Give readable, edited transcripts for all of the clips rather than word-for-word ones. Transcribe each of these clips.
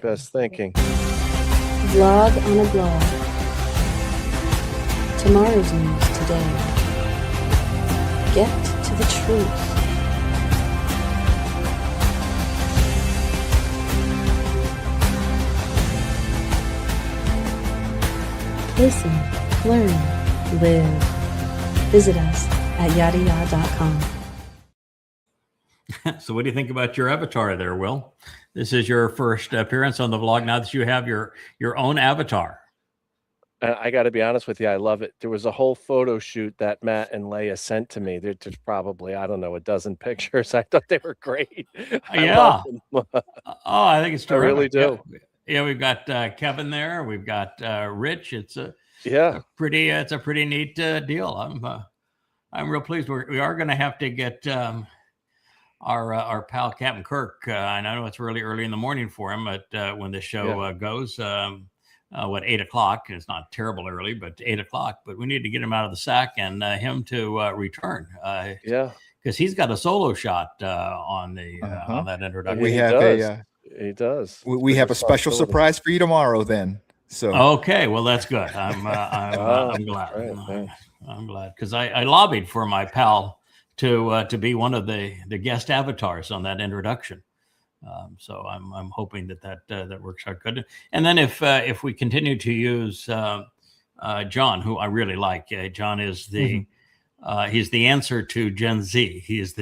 best thinking. Vlog on a blog. Tomorrow's news today. Get to the truth. Listen, learn, live. Visit us at YAHOWAH.com. So what do you think about your avatar there, Will? This is your first appearance on the vlog now that you have your own avatar. I got to be honest with you, I love it. There was a whole photo shoot that Matt and Leia sent to me. There's probably, I don't know, a dozen pictures. I thought they were great. Yeah. Oh, I think it's terrific. I really do. Yeah, we've got Kevin there. We've got Rich. It's a pretty neat deal. I'm real pleased. We are going to have to get our pal Captain Kirk. I know it's really early in the morning for him, but when the show goes, 8 o'clock? It's not terrible early, but 8 o'clock. But we need to get him out of the sack and him to return. Because he's got a solo shot on that introduction. He does. We have a special surprise for you tomorrow. Then. So okay, well that's good. I'm glad. Right. I'm glad because I lobbied for my pal to be one of the guest avatars on that introduction. So I'm hoping that works out good. And then if we continue to use John, who I really like, John is he's the answer to Gen Z. He's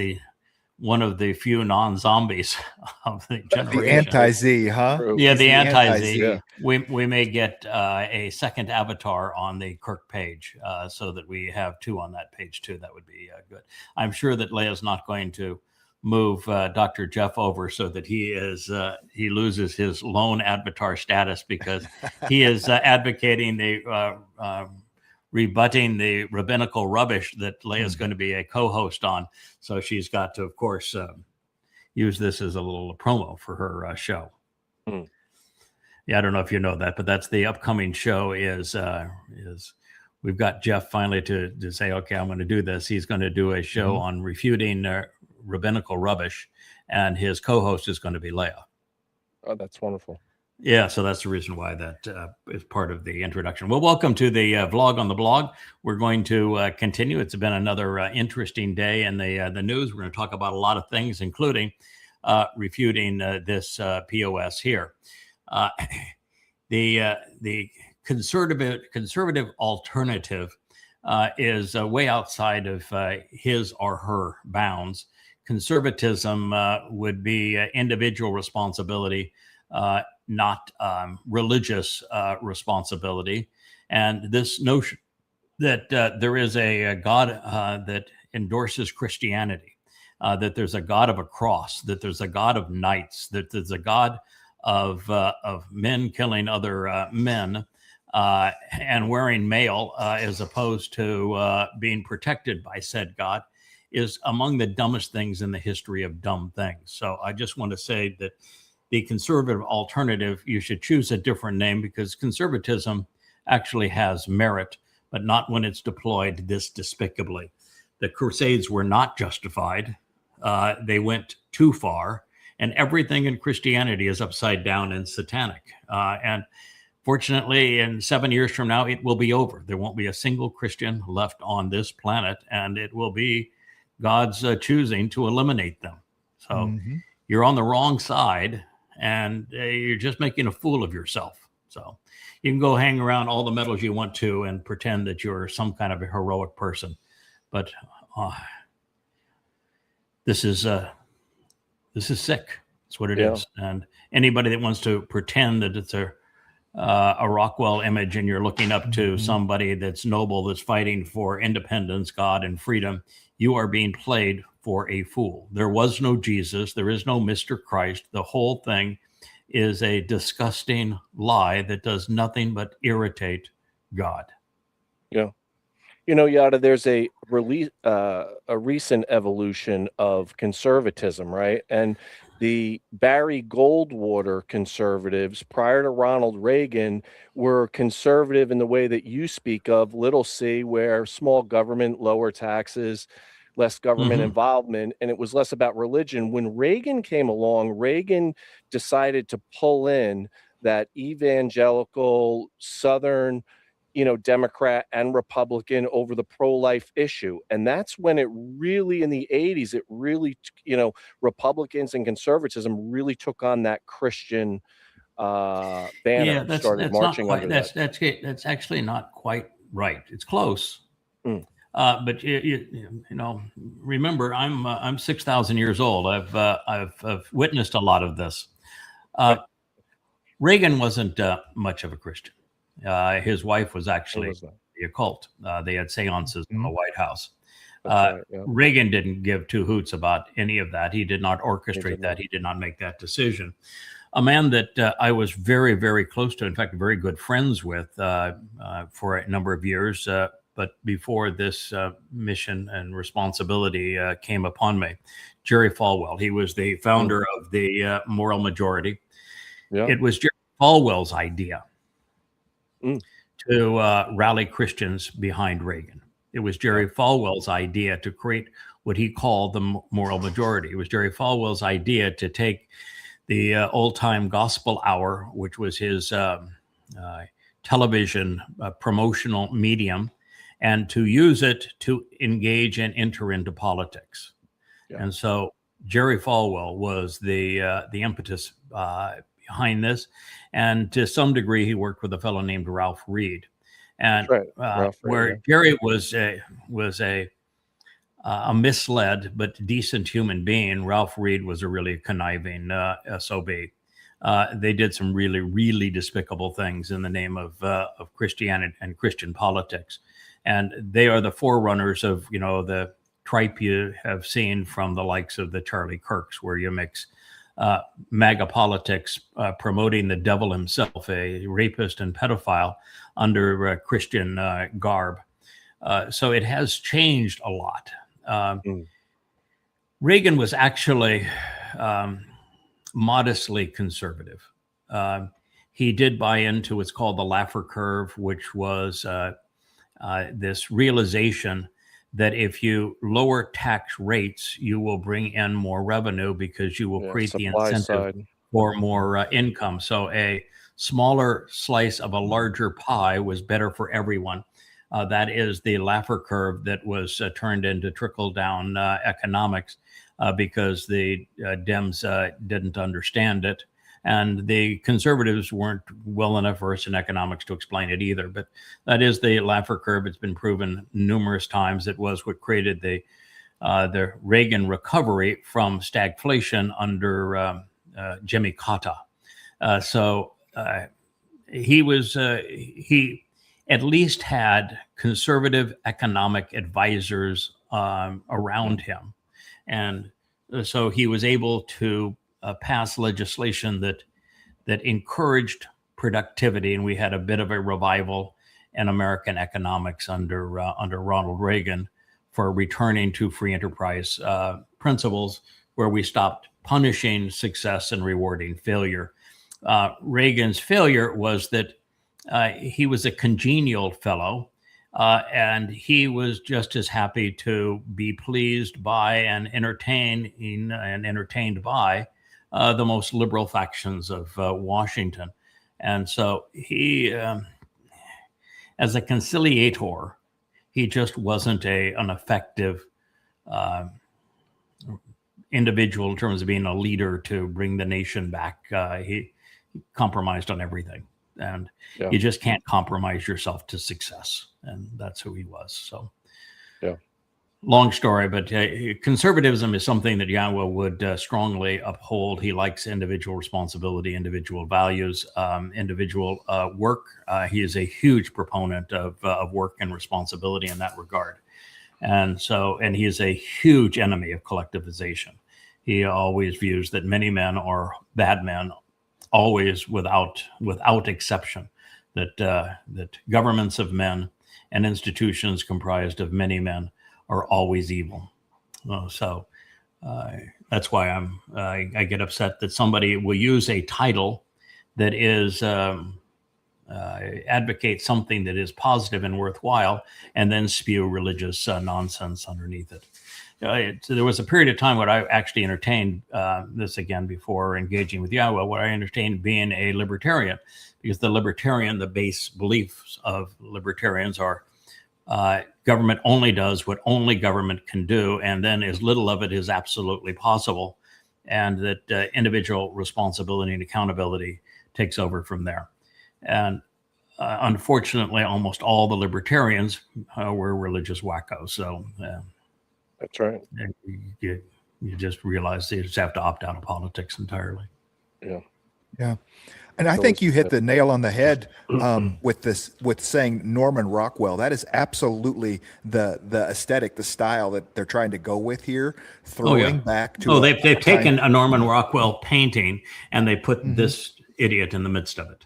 one of the few non-zombies of the generation. The anti-Z, huh? Yeah, the anti-Z. Yeah. We may get a second avatar on the Kirk page so that we have two on that page too. That would be good. I'm sure that Leia's not going to move Dr. Jeff over so that he loses his lone avatar status because he is advocating the rebutting the rabbinical rubbish that Leia's going to be a co-host on. So she's got to, of course, use this as a little promo for her show. Yeah, I don't know if you know that, but that's the upcoming show is we've got Jeff finally to say, okay, I'm going to do this. He's going to do a show on refuting rabbinical rubbish, and his co-host is going to be Leia. Oh, that's wonderful. Yeah, so that's the reason why that is part of the introduction. Well, welcome to the vlog on the blog. We're going to continue. It's been another interesting day in the news. We're going to talk about a lot of things, including refuting this POS here. The conservative alternative is way outside of his or her bounds. Conservatism would be individual responsibility, not religious responsibility. And this notion that there is a God that endorses Christianity, that there's a God of a cross, that there's a God of knights, that there's a God of men killing other men and wearing mail as opposed to being protected by said God is among the dumbest things in the history of dumb things. So I just want to say that the conservative alternative, you should choose a different name because conservatism actually has merit, but not when it's deployed this despicably. The Crusades were not justified. They went too far, and everything in Christianity is upside down and satanic. And fortunately, in 7 years from now, it will be over. There won't be a single Christian left on this planet, and it will be God's choosing to eliminate them. So you're on the wrong side, and you're just making a fool of yourself. So you can go hang around all the medals you want to and pretend that you're some kind of a heroic person. But this is sick. That's what it is. And anybody that wants to pretend that it's a Rockwell image and you're looking up to somebody that's noble, that's fighting for independence, God, and freedom, you are being played for a fool. There was no Jesus. There is no Mr. Christ. The whole thing is a disgusting lie that does nothing but irritate God. Yeah. You know, Yada, there's a recent evolution of conservatism, right? And the Barry Goldwater conservatives prior to Ronald Reagan were conservative in the way that you speak of, little c, where small government, lower taxes, less government Mhm. involvement, and it was less about religion. When Reagan came along, Reagan decided to pull in that evangelical Southern, Democrat and Republican over the pro-life issue. And that's when it really, in the 80s, it really, Republicans and conservatism really took on that Christian Yeah, banner, that's started that's not marching quite under that. that's actually not quite right. It's close. Mm. But remember, I'm 6,000 years old. I've witnessed a lot of this. Right. Reagan wasn't much of a Christian. His wife was It actually was not. the occult. They had seances in the White House. That's right. Yeah. Reagan didn't give two hoots about any of that. He did not orchestrate not. that. He did not make that decision. A man that I was very, very close to, in fact, very good friends with for a number of years. But before this mission and responsibility came upon me, Jerry Falwell. He was the founder of the Moral Majority. Yeah. It was Jerry Falwell's idea Mm. to rally Christians behind Reagan. It was Jerry Falwell's idea to create what he called the Moral Majority. It was Jerry Falwell's idea to take the old-time gospel hour, which was his television promotional medium, and to use it to engage and enter into politics. Yeah. And so Jerry Falwell was the impetus behind this. And to some degree, he worked with a fellow named Ralph Reed. And Ralph Reed, where Jerry was a misled but decent human being, Ralph Reed was a really conniving SOB. They did some really, really despicable things in the name of Christianity and Christian politics. And they are the forerunners of, the tripe you have seen from the likes of the Charlie Kirks, where you mix MAGA politics, promoting the devil himself, a rapist and pedophile, under Christian garb. So it has changed a lot. Reagan was actually modestly conservative. He did buy into what's called the Laffer curve, which was this realization that if you lower tax rates, you will bring in more revenue because you will create the incentive side for more income. So a smaller slice of a larger pie was better for everyone. That is the Laffer curve that was turned into trickle-down economics because the Dems didn't understand it. And the conservatives weren't well enough versed in economics to explain it either. But that is the Laffer curve. It's been proven numerous times. It was what created the Reagan recovery from stagflation under Jimmy Carter. So he at least had conservative economic advisors around him. And so he was able to pass legislation that encouraged productivity, and we had a bit of a revival in American economics under Ronald Reagan for returning to free enterprise principles, where we stopped punishing success and rewarding failure. Reagan's failure was that he was a congenial fellow, and he was just as happy to be pleased by and entertained by the most liberal factions of Washington. And so he, as a conciliator, he just wasn't an effective individual in terms of being a leader to bring the nation back. He compromised on everything. And you just can't compromise yourself to success. And that's who he was. So, long story, but conservatism is something that YAHOWAH would strongly uphold. He likes individual responsibility, individual values, individual work. He is a huge proponent of work and responsibility in that regard. And he is a huge enemy of collectivization. He always views that many men are bad men, always without exception, that governments of men and institutions comprised of many men are always evil. So that's why I get upset that somebody will use a title that is advocate something that is positive and worthwhile, and then spew religious nonsense underneath it. So there was a period of time when I actually entertained this again before engaging with YAHOWAH, what I entertained being a libertarian, because the base beliefs of libertarians are government only does what only government can do, and then as little of it is absolutely possible, and that individual responsibility and accountability takes over from there. And unfortunately, almost all the libertarians were religious wackos. So That's right. you just realize you just have to opt out of politics entirely. Yeah. Yeah. And I think you hit the nail on the head with saying Norman Rockwell. That is absolutely the aesthetic, the style that they're trying to go with here, throwing back to. They've taken a Norman Rockwell painting and they put this idiot in the midst of it.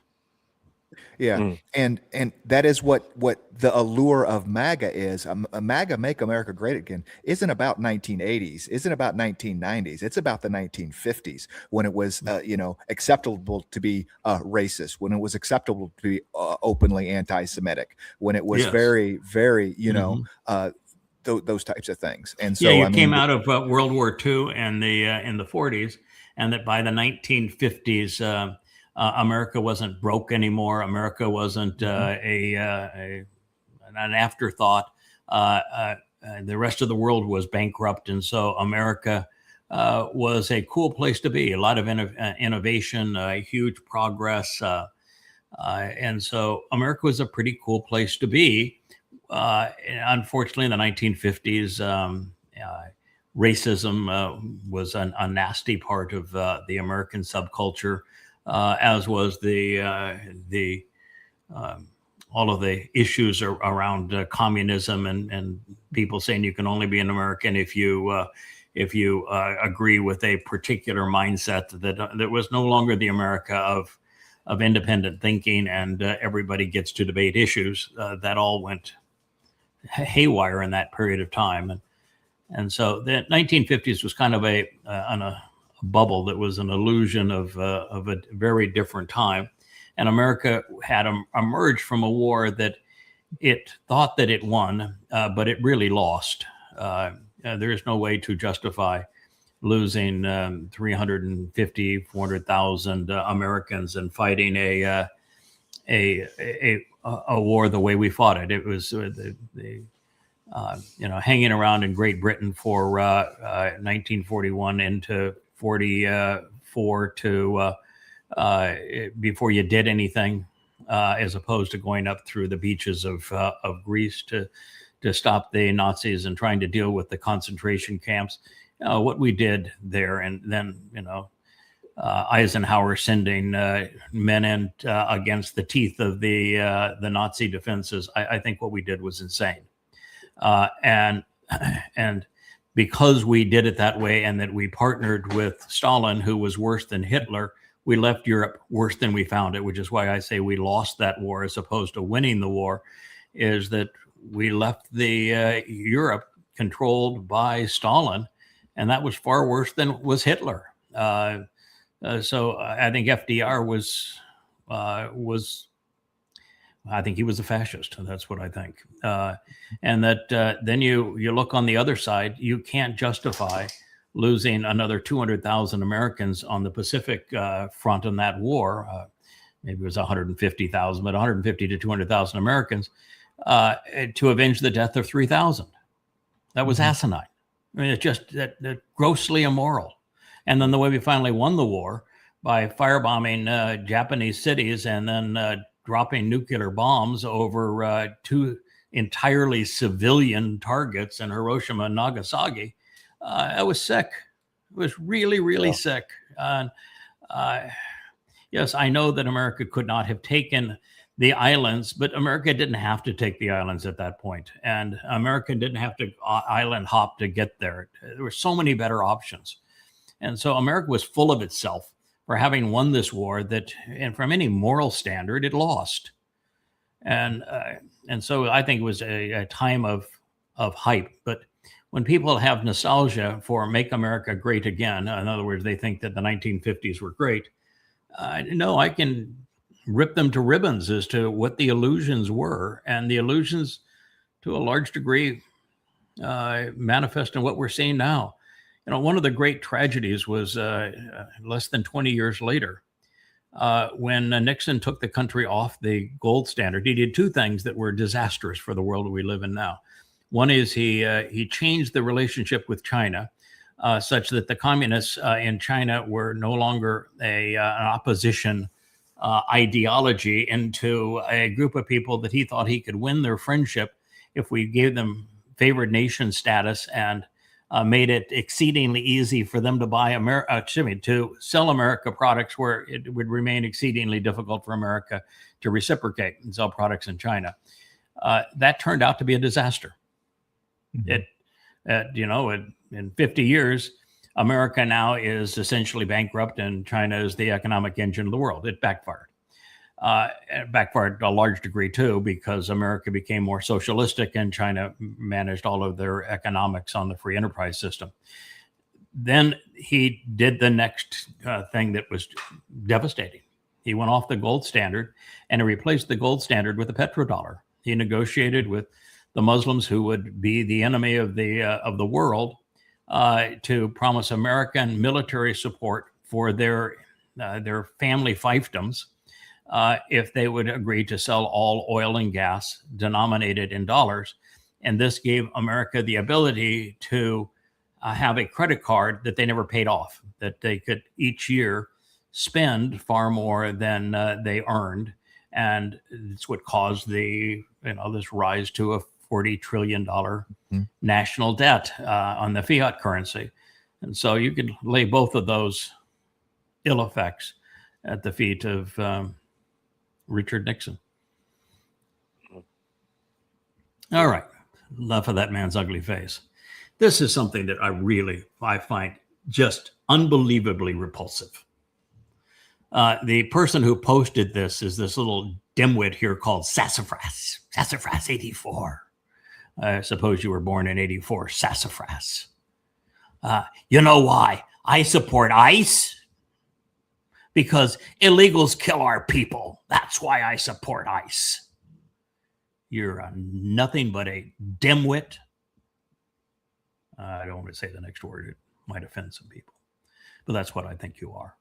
Yeah, and that is what the allure of MAGA is. A MAGA, Make America Great Again, isn't about 1980s, isn't about 1990s. It's about the 1950s, when it was acceptable to be racist, when it was acceptable to be openly anti-Semitic, when it was very, very those types of things. And so you came out of World War II and in the 40s, and that by the 1950s. America wasn't broke anymore. America wasn't an afterthought. The rest of the world was bankrupt, and so America was a cool place to be. A lot of innovation, huge progress, and so America was a pretty cool place to be. Unfortunately, in the 1950s, racism was a nasty part of the American subculture. As was all of the issues around communism and people saying you can only be an American if you agree with a particular mindset that was no longer the America of independent thinking and everybody gets to debate issues. That all went haywire in that period of time, and so the 1950s was kind of a bubble that was an illusion of a very different time. And America had emerged from a war that it thought that it won, but it really lost. There is no way to justify losing 350, 400,000 Americans and fighting a war the way we fought it. It was hanging around in Great Britain for 1941 into 44 to before you did anything, as opposed to going up through the beaches of Greece to stop the Nazis and trying to deal with the concentration camps. What we did there, and then Eisenhower sending men in against the teeth of the Nazi defenses. I think what we did was insane, and because we did it that way and that we partnered with Stalin, who was worse than Hitler, we left Europe worse than we found it, which is why I say we lost that war as opposed to winning the war, is that we left the Europe controlled by Stalin, and that was far worse than was Hitler. So I think FDR was I think he was a fascist. That's what I think. And that then you look on the other side, you can't justify losing another 200,000 Americans on the Pacific front in that war. Maybe it was 150,000, but 150 to 200,000 Americans to avenge the death of 3,000. That was asinine. I mean, it's just that grossly immoral. And then the way we finally won the war by firebombing Japanese cities and then dropping nuclear bombs over two entirely civilian targets in Hiroshima and Nagasaki. I was sick. I was really, really sick. Yes, I know that America could not have taken the islands, but America didn't have to take the islands at that point. And America didn't have to island hop to get there. There were so many better options. And so America was full of itself for having won this war that, and from any moral standard, it lost. And so I think it was a time of hype. But when people have nostalgia for Make America Great Again, in other words, they think that the 1950s were great, no, I can rip them to ribbons as to what the illusions were. And the illusions, to a large degree, manifest in what we're seeing now. You know, one of the great tragedies was less than 20 years later, when Nixon took the country off the gold standard. He did two things that were disastrous for the world we live in now. One is he changed the relationship with China such that the communists in China were no longer an opposition ideology into a group of people that he thought he could win their friendship if we gave them favored nation status and made it exceedingly easy for them to buy to sell America products where it would remain exceedingly difficult for America to reciprocate and sell products in China. That turned out to be a disaster. Mm-hmm. In 50 years, America now is essentially bankrupt, and China is the economic engine of the world. It backfired. It backfired to a large degree, too, because America became more socialistic and China managed all of their economics on the free enterprise system. Then he did the next thing that was devastating. He went off the gold standard and he replaced the gold standard with the petrodollar. He negotiated with the Muslims, who would be the enemy of the world, to promise American military support for their family fiefdoms if they would agree to sell all oil and gas denominated in dollars. And this gave America the ability to have a credit card that they never paid off, that they could each year spend far more than they earned. And it's what caused this rise to a $40 trillion national debt on the fiat currency. And so you could lay both of those ill effects at the feet of Richard Nixon. All right, enough of that man's ugly face. This is something that I find just unbelievably repulsive. The person who posted this is this little dimwit here called Sassafras 84. I suppose you were born in 84, Sassafras. You know why I support ICE? Because illegals kill our people. That's why I support ICE. You're nothing but a dimwit. I don't want to say the next word. It might offend some people. But that's what I think you are.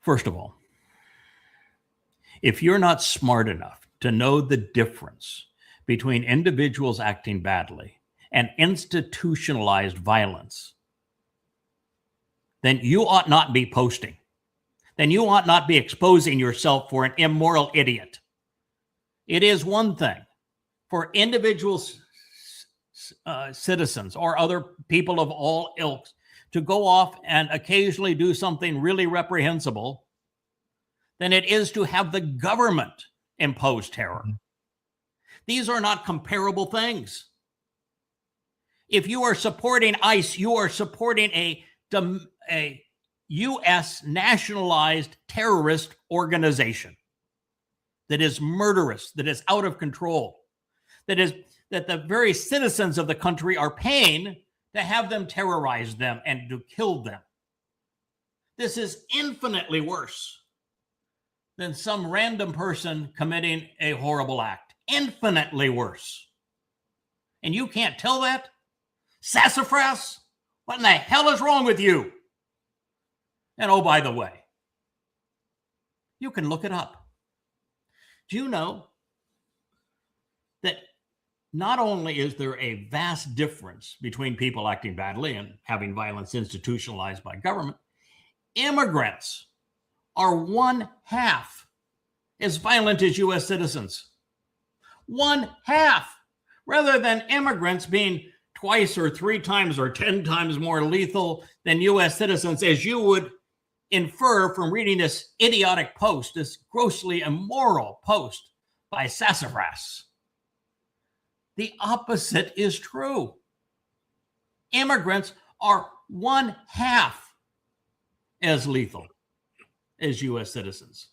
First of all, if you're not smart enough to know the difference between individuals acting badly and institutionalized violence, then you ought not be posting. Then you ought not be exposing yourself for an immoral idiot. It is one thing for individual citizens or other people of all ilks to go off and occasionally do something really reprehensible than it is to have the government impose terror. These are not comparable things. If you are supporting ICE, you are supporting a U.S. nationalized terrorist organization that is murderous, that is out of control, that the very citizens of the country are paying to have them terrorize them and to kill them. This is infinitely worse than some random person committing a horrible act. Infinitely worse. And you can't tell that? Sassafras? What in the hell is wrong with you? And oh, by the way, you can look it up. Do you know that not only is there a vast difference between people acting badly and having violence institutionalized by government, immigrants are 1/2 as violent as U.S. citizens. 1/2, rather than immigrants being twice or 3 times or 10 times more lethal than U.S. citizens, as you would infer from reading this idiotic post, this grossly immoral post by Sassafras. The opposite is true. Immigrants are 1/2 as lethal as U.S. citizens.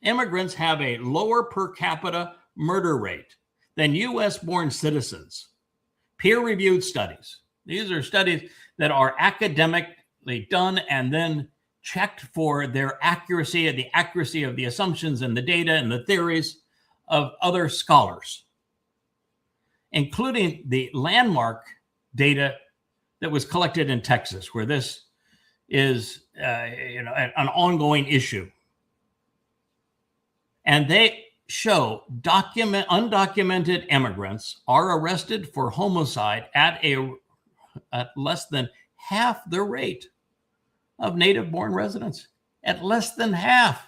Immigrants have a lower per capita murder rate than U.S.-born citizens. Peer-reviewed studies. These are studies that are academically done and then checked for their accuracy and the accuracy of the assumptions and the data and the theories of other scholars. including the landmark data that was collected in Texas, where this is an ongoing issue. And they show undocumented immigrants are arrested for homicide at less than half the rate of native-born residents, at less than half.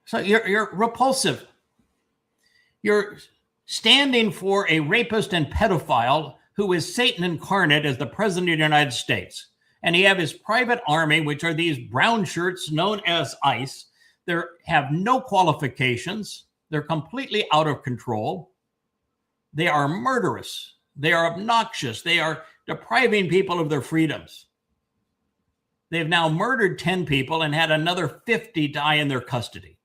So you're repulsive. You're standing for a rapist and pedophile who is Satan incarnate as the president of the United States. And he have his private army, which are these brown shirts known as ICE. They have no qualifications. They're completely out of control. They are murderous. They are obnoxious. They are depriving people of their freedoms. They've now murdered 10 people and had another 50 die in their custody.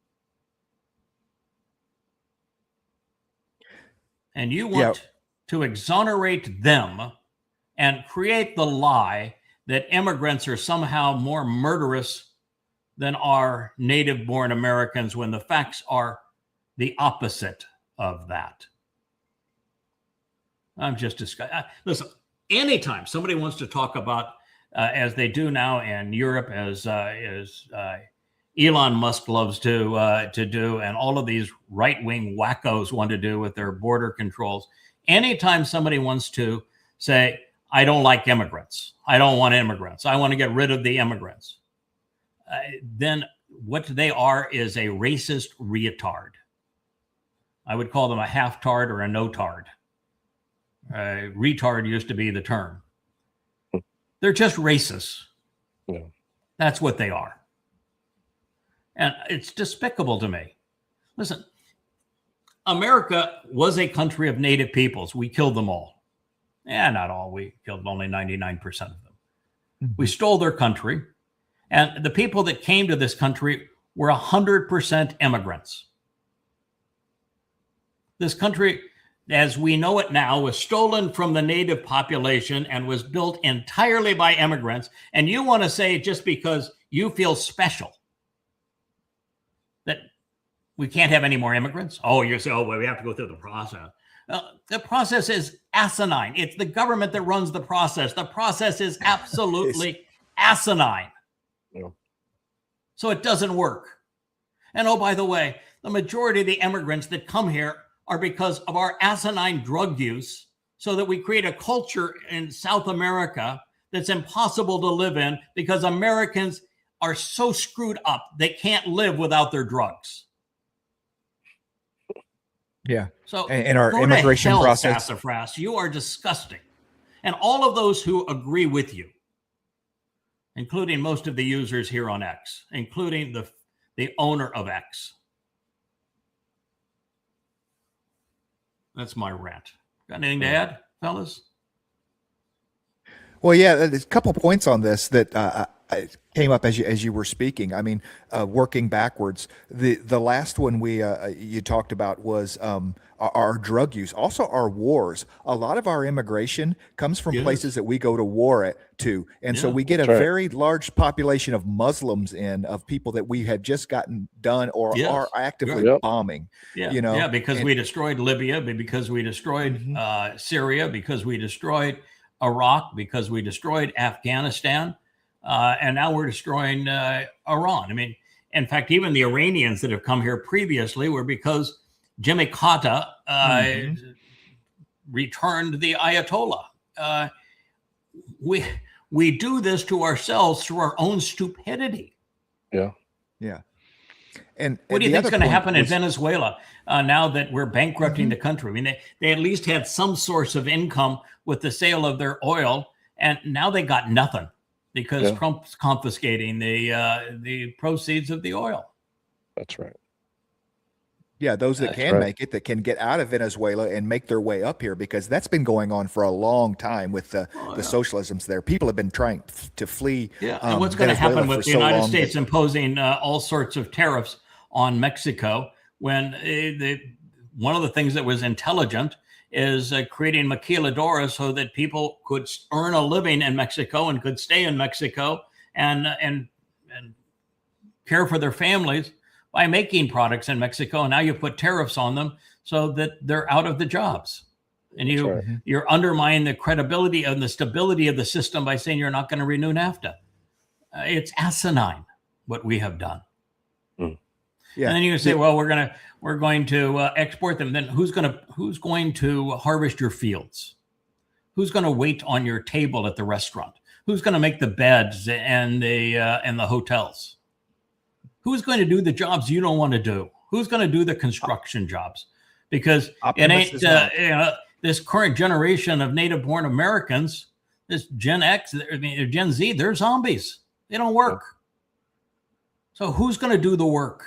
And you want to exonerate them and create the lie that immigrants are somehow more murderous than our native-born Americans, when the facts are the opposite of that. I'm just disgusted. Listen, anytime somebody wants to talk about, as they do now in Europe, as Elon Musk loves to do, and all of these right-wing wackos want to do with their border controls, anytime somebody wants to say, I don't like immigrants, I don't want immigrants, I want to get rid of the immigrants, then what they are is a racist retard. I would call them a half-tard or a no-tard. Retard used to be the term. They're just racists. Yeah. That's what they are. And it's despicable to me. Listen, America was a country of native peoples. We killed them all. Not all. We killed only 99% of them. Mm-hmm. We stole their country. And the people that came to this country were 100% immigrants. This country, as we know it now, was stolen from the native population and was built entirely by immigrants. And you want to say just because you feel special that we can't have any more immigrants? Oh, you say, well, we have to go through the process. The process is asinine. It's the government that runs the process. The process is absolutely asinine. Yeah. So it doesn't work. And oh, by the way, the majority of the immigrants that come here are because of our asinine drug use, so that we create a culture in South America that's impossible to live in because Americans are so screwed up they can't live without their drugs. Yeah. So and our immigration process, Sassafras, you are disgusting. And all of those who agree with you, including most of the users here on X, including the owner of X. That's my rant. Got anything to add, fellas? Well, yeah, there's a couple points on this that came up as you were speaking. I mean, working backwards, the last one you talked about was our drug use, also our wars. A lot of our immigration comes from places that we go to war to, and so we get a very large population of Muslims of people that we have just gotten done or are actively bombing. Yeah, because we destroyed Libya, because we destroyed Syria, because we destroyed Iraq, because we destroyed Afghanistan. And now we're destroying Iran. I mean, in fact, even the Iranians that have come here previously were because Jimmy Carter returned the Ayatollah. We do this to ourselves through our own stupidity. Yeah. Yeah. And what do you think is going to happen in Venezuela now that we're bankrupting the country? I mean, they at least had some source of income with the sale of their oil, and now they got nothing, because Trump's confiscating the proceeds of the oil. That's right. Yeah, those that can make it, that can get out of Venezuela and make their way up here, because that's been going on for a long time with the socialisms there. People have been trying to flee. Yeah, and what's going to happen with the United States imposing all sorts of tariffs on Mexico, when one of the things that was intelligent is creating maquiladora so that people could earn a living in Mexico and could stay in Mexico and care for their families by making products in Mexico. And now you put tariffs on them so that they're out of the jobs. And you're undermining the credibility and the stability of the system by saying you're not going to renew NAFTA. It's asinine what we have done. Yeah. And then you say, well, we're going to export them. Then who's going to harvest your fields? Who's going to wait on your table at the restaurant? Who's going to make the beds and the hotels? Who's going to do the jobs you don't want to do? Who's going to do the construction jobs? Because it ain't this current generation of native-born Americans, this Gen X, Gen Z, they're zombies. They don't work. So who's going to do the work?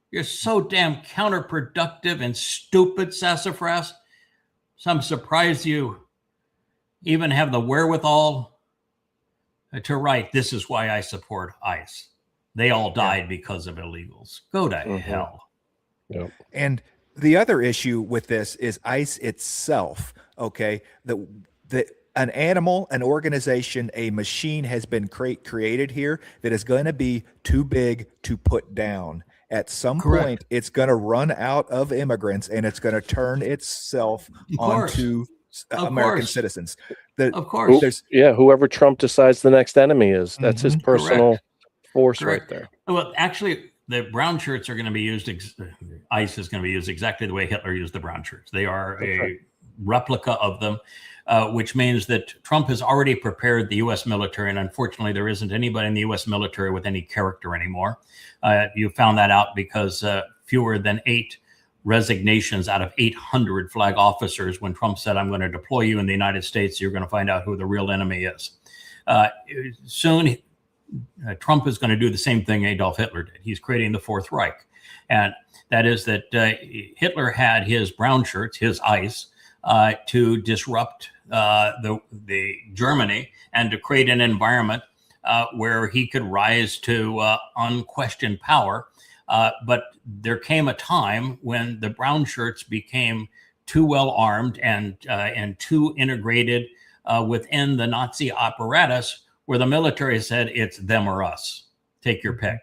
You're so damn counterproductive and stupid, sassafras. So I'm surprised you even have the wherewithal to write, this is why I support ICE. They all died because of illegals. Go to hell. Yep. And the other issue with this is ICE itself. Okay, an animal, an organization, a machine has been created here that is going to be too big to put down. At some point, it's going to run out of immigrants, and it's going to turn itself onto American citizens. Of course. Whoever Trump decides the next enemy is, that's his personal force right there. Well, actually, the brown shirts are going to be used, ICE is going to be used exactly the way Hitler used the brown shirts. They are a replica of them, which means that Trump has already prepared the U.S. military, and unfortunately, there isn't anybody in the U.S. military with any character anymore. You found that out because fewer than 8 resignations out of 800 flag officers when Trump said, I'm going to deploy you in the United States, you're going to find out who the real enemy is. Soon, Trump is going to do the same thing Adolf Hitler did. He's creating the Fourth Reich. And that is that Hitler had his brown shirts, his ICE, to disrupt the Germany and to create an environment where he could rise to unquestioned power. But there came a time when the brown shirts became too well armed and too integrated within the Nazi apparatus, where the military said it's them or us. Take your pick.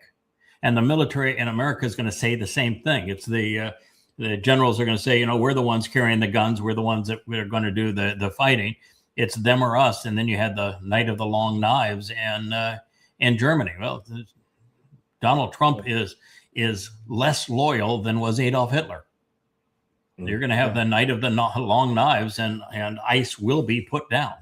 And the military in America is going to say the same thing. It's the generals are going to say, we're the ones carrying the guns. We're the ones that are going to do the fighting. It's them or us. And then you had the Night of the Long Knives in Germany. Well, Donald Trump is less loyal than was Adolf Hitler. You're going to have the Night of the Long Knives, and ICE will be put down.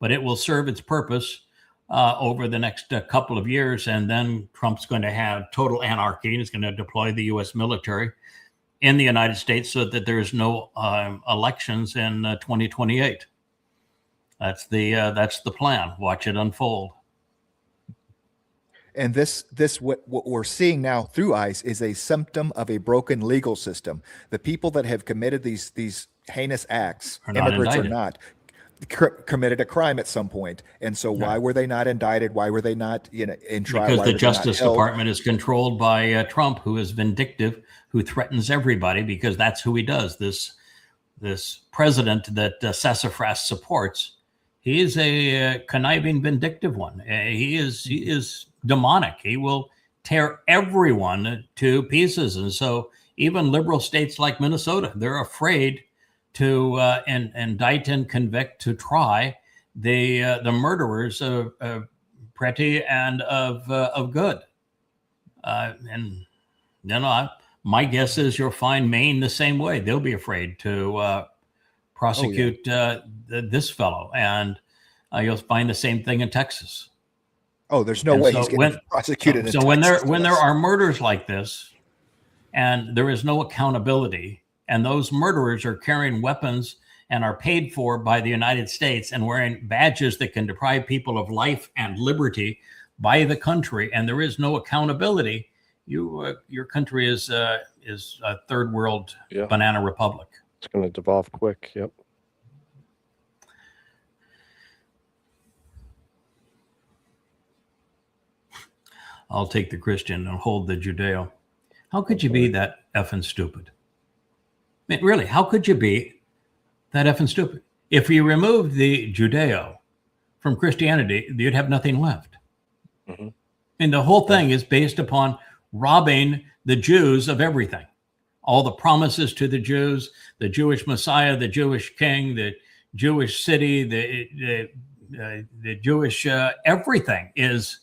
But it will serve its purpose over the next couple of years, and then Trump's going to have total anarchy, and he's going to deploy the U.S. military in the United States so that there's no elections in 2028. That's the plan. Watch it unfold. And this what we're seeing now through ICE is a symptom of a broken legal system. The people that have committed these heinous acts, immigrants or not, committed a crime at some point. And so why were they not indicted? Why were they not in trial? Because the Justice Department is controlled by Trump, who is vindictive, who threatens everybody, because that's who he does. This president that Sassafras supports, he is a conniving, vindictive one. He is demonic. He will tear everyone to pieces. And so even liberal states like Minnesota, they're afraid to indict and convict, to try the murderers of Pretty and of Good. And my guess is you'll find Maine the same way. They'll be afraid to prosecute this fellow, and you'll find the same thing in Texas. Oh, there's no way he's getting prosecuted. So when there are murders like this, and there is no accountability, and those murderers are carrying weapons and are paid for by the United States and wearing badges that can deprive people of life and liberty by the country, and there is no accountability, your country is a third world banana republic. It's going to devolve quick. Yep. I'll take the Christian and hold the Judeo. How could you be that effing stupid? I mean, really, how could you be that effing stupid? If you removed the Judeo from Christianity, you'd have nothing left. Mm-hmm. And the whole thing is based upon robbing the Jews of everything. All the promises to the Jews, the Jewish Messiah, the Jewish king, the Jewish city, the Jewish everything is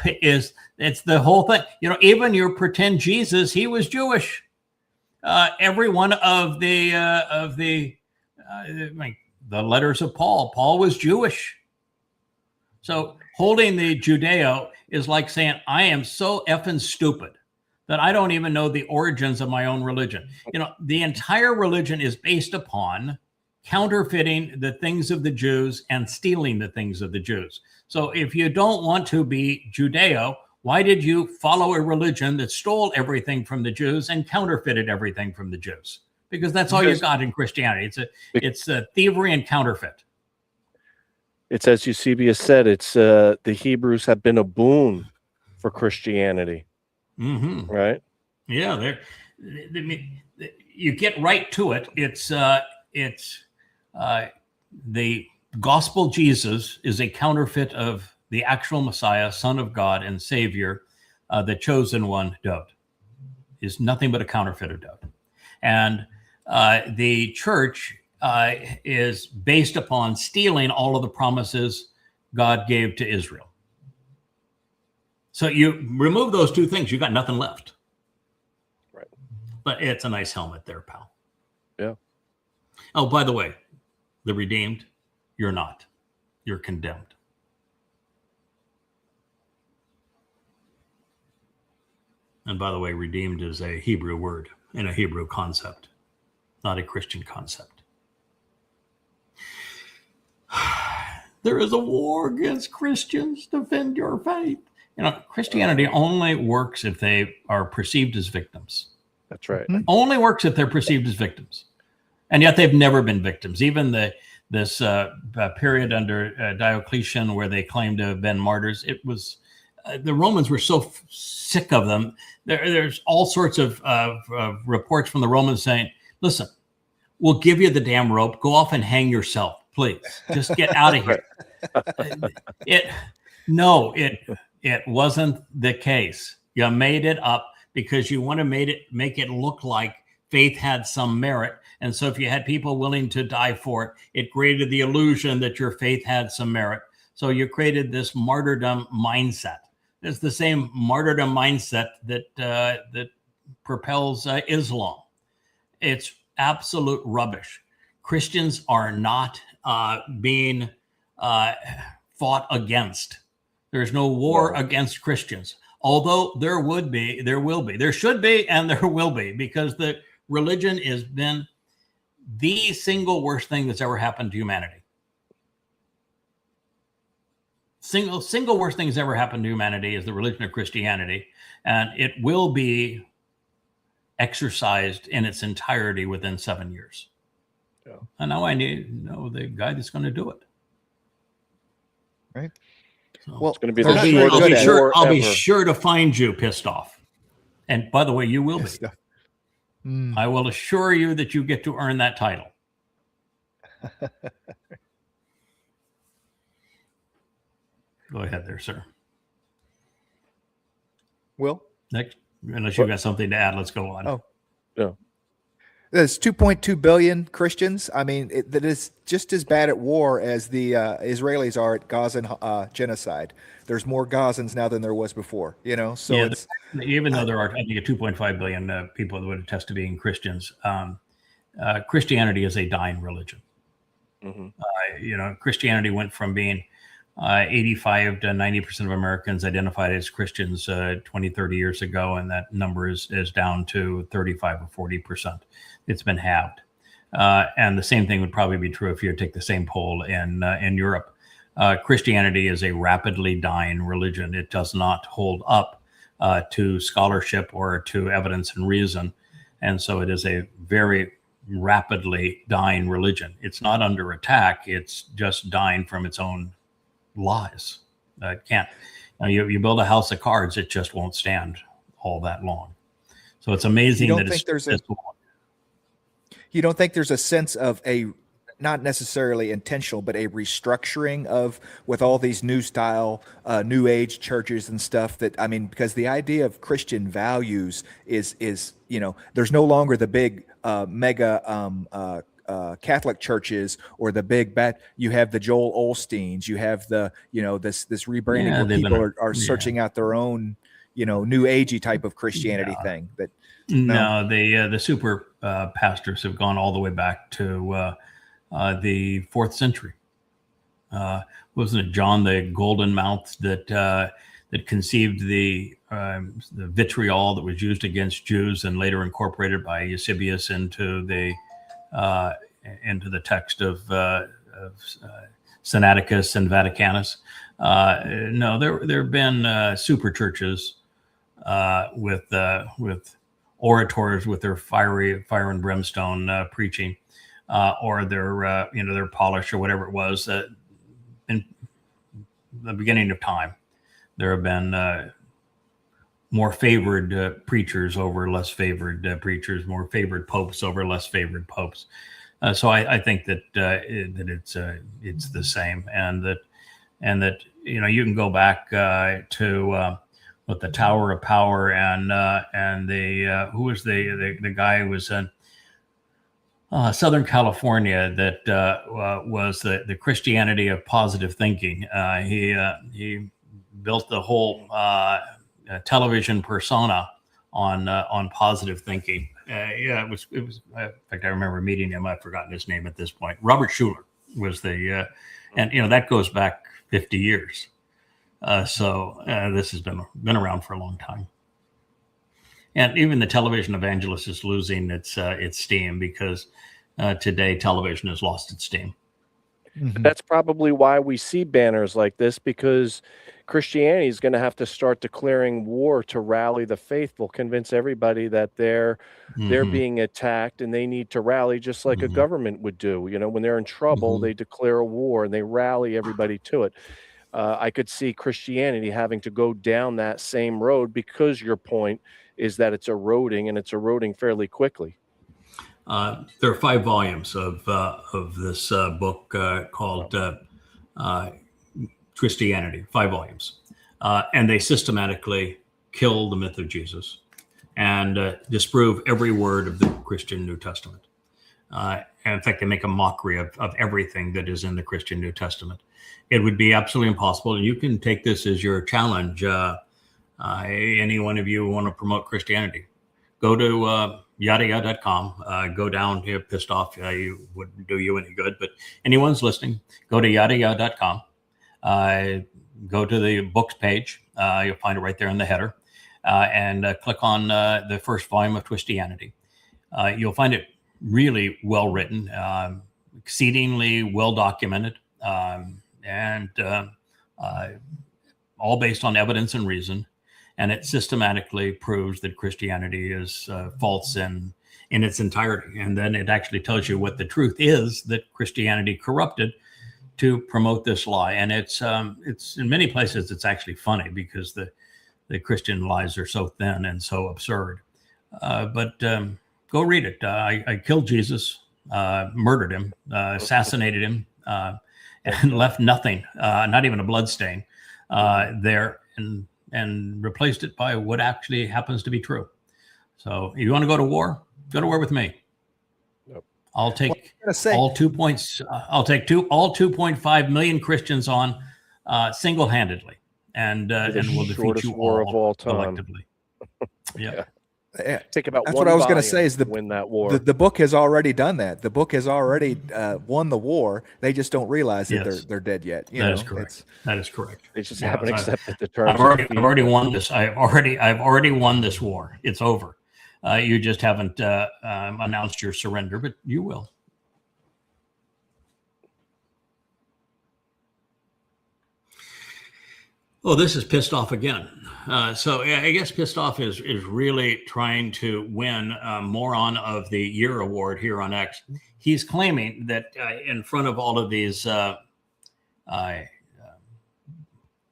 it's the whole thing. You know, even your pretend Jesus, he was Jewish. Every one of the letters of Paul was Jewish. So holding the Judeo is like saying, I am so effing stupid that I don't even know the origins of my own religion. You know, the entire religion is based upon counterfeiting the things of the Jews and stealing the things of the Jews. So if you don't want to be Judeo, why did you follow a religion that stole everything from the Jews and counterfeited everything from the Jews? Because that's all you got in Christianity. It's a thievery and counterfeit. It's, as Eusebius said, it's the Hebrews have been a boon for Christianity. Mm-hmm. Right? Yeah, you get right to it. It's the gospel Jesus is a counterfeit of the actual Messiah, Son of God and Savior, the chosen one, Dowd, is nothing but a counterfeit of Dowd. And the church is based upon stealing all of the promises God gave to Israel. So you remove those two things, you got nothing left. Right. But it's a nice helmet there, pal. Yeah. Oh, by the way, the redeemed, you're not. You're condemned. And by the way, redeemed is a Hebrew word and a Hebrew concept, not a Christian concept. There is a war against Christians. Defend your faith. You know, Christianity only works if they are perceived as victims. That's right. Only works if they're perceived as victims. And yet they've never been victims. Even this period under Diocletian where they claimed to have been martyrs, it was the Romans were so sick of them. There's all sorts of reports from the Romans saying, listen, we'll give you the damn rope. Go off and hang yourself, please. Just get out of here. It wasn't the case. You made it up because you want to make it look like faith had some merit. And so if you had people willing to die for it, it created the illusion that your faith had some merit. So you created this martyrdom mindset. It's the same martyrdom mindset that propels Islam. It's absolute rubbish. Christians are not being fought against. There's no war against Christians. Although there will be, there should be, and there will be, because the religion has been the single worst thing that's ever happened to humanity. Single worst thing that's ever happened to humanity is the religion of Christianity, and it will be exercised in its entirety within 7 years. Yeah. And now I know the guy that's going to do it. Right. So well, it's going to be I'll be sure to find you pissed off. And by the way, you will be. I will assure you that you get to earn that title. Go ahead there, sir. Will? Next, unless you got something to add, let's go on. Oh, yeah. There's 2.2 billion Christians. I mean, that is just as bad at war as the Israelis are at Gazan genocide. There's more Gazans now than there was before, you know? So yeah, even though there are, I think, 2.5 billion people that would attest to being Christians, Christianity is a dying religion. Mm-hmm. Christianity went from being 85 to 90% of Americans identified as Christians 20, 30 years ago, and that number is down to 35 or 40%. It's been halved. And the same thing would probably be true if you take the same poll in Europe. Christianity is a rapidly dying religion. It does not hold up to scholarship or to evidence and reason. And so it is a very rapidly dying religion. It's not under attack. It's just dying from its own lies. Can't. You build a house of cards, it just won't stand all that long. So it's amazing that it's this long. You don't think there's a sense of not necessarily intentional, but a restructuring of with all these new style, new age churches and stuff that, I mean, because the idea of Christian values is, there's no longer the big mega Catholic churches or the big bet. You have the Joel Osteens, you have the, this rebranding Yeah, where people are searching out their own, new agey type of Christianity thing. That no, the super pastors have gone all the way back to the 4th century. Wasn't it John the Golden Mouthed that conceived the vitriol that was used against Jews and later incorporated by Eusebius into the text of Sinaiticus and Vaticanus? No, there have been super churches with orators with their fire and brimstone preaching. Or their polish or whatever it was. In the beginning of time, there have been more favored preachers over less favored preachers, more favored popes over less favored popes. So I think that it's the same, and that you can go back to with the Tower of Power and the who was the guy who was in Southern California that was the Christianity of positive thinking. He built the whole television persona on positive thinking. It was. In fact, I remember meeting him. I've forgotten his name at this point. Robert Schuller was the, and that goes back 50 years. So this has been around for a long time. And even the television evangelist is losing its steam because today television has lost its steam. Mm-hmm. That's probably why we see banners like this, because Christianity is going to have to start declaring war to rally the faithful, convince everybody that they're being attacked and they need to rally, just like a government would do. When they're in trouble, they declare a war and they rally everybody to it. I could see Christianity having to go down that same road, because your point is that it's eroding, and it's eroding fairly quickly. There are 5 volumes of this book called Christianity, 5 volumes. And they systematically kill the myth of Jesus and disprove every word of the Christian New Testament. And in fact, they make a mockery of everything that is in the Christian New Testament. It would be absolutely impossible. And you can take this as your challenge. Any one of you who want to promote Christianity, go to YAHOWAH.com. Go down here, pissed off. You wouldn't do you any good, but anyone's listening, go to YAHOWAH.com. Go to the books page. You'll find it right there in the header, and click on the first volume of Christianity. You'll find it really well written, exceedingly well documented, and all based on evidence and reason. And it systematically proves that Christianity is false in its entirety. And then it actually tells you what the truth is that Christianity corrupted to promote this lie. And it's in many places, it's actually funny because the Christian lies are so thin and so absurd. But go read it. I killed Jesus, murdered him, assassinated him, and left nothing, not even a blood stain there, and replaced it by what actually happens to be true. So if you want to go to war with me. Yep. I'll take all 2 points. I'll take all 2.5 million Christians on single-handedly, and we'll defeat you war of all time. Collectively. Yeah. Take about That's what I was going to say is win that war. The book has already done that. The book has already won the war. They just don't realize that they're dead yet. That is correct. That is correct. They just haven't accepted the terms. I've already won this. I've already won this war. It's over. You just haven't announced your surrender, but you will. Oh, this is pissed off again. So I guess pissed off is really trying to win Moron of the Year award here on X. He's claiming that in front of all of these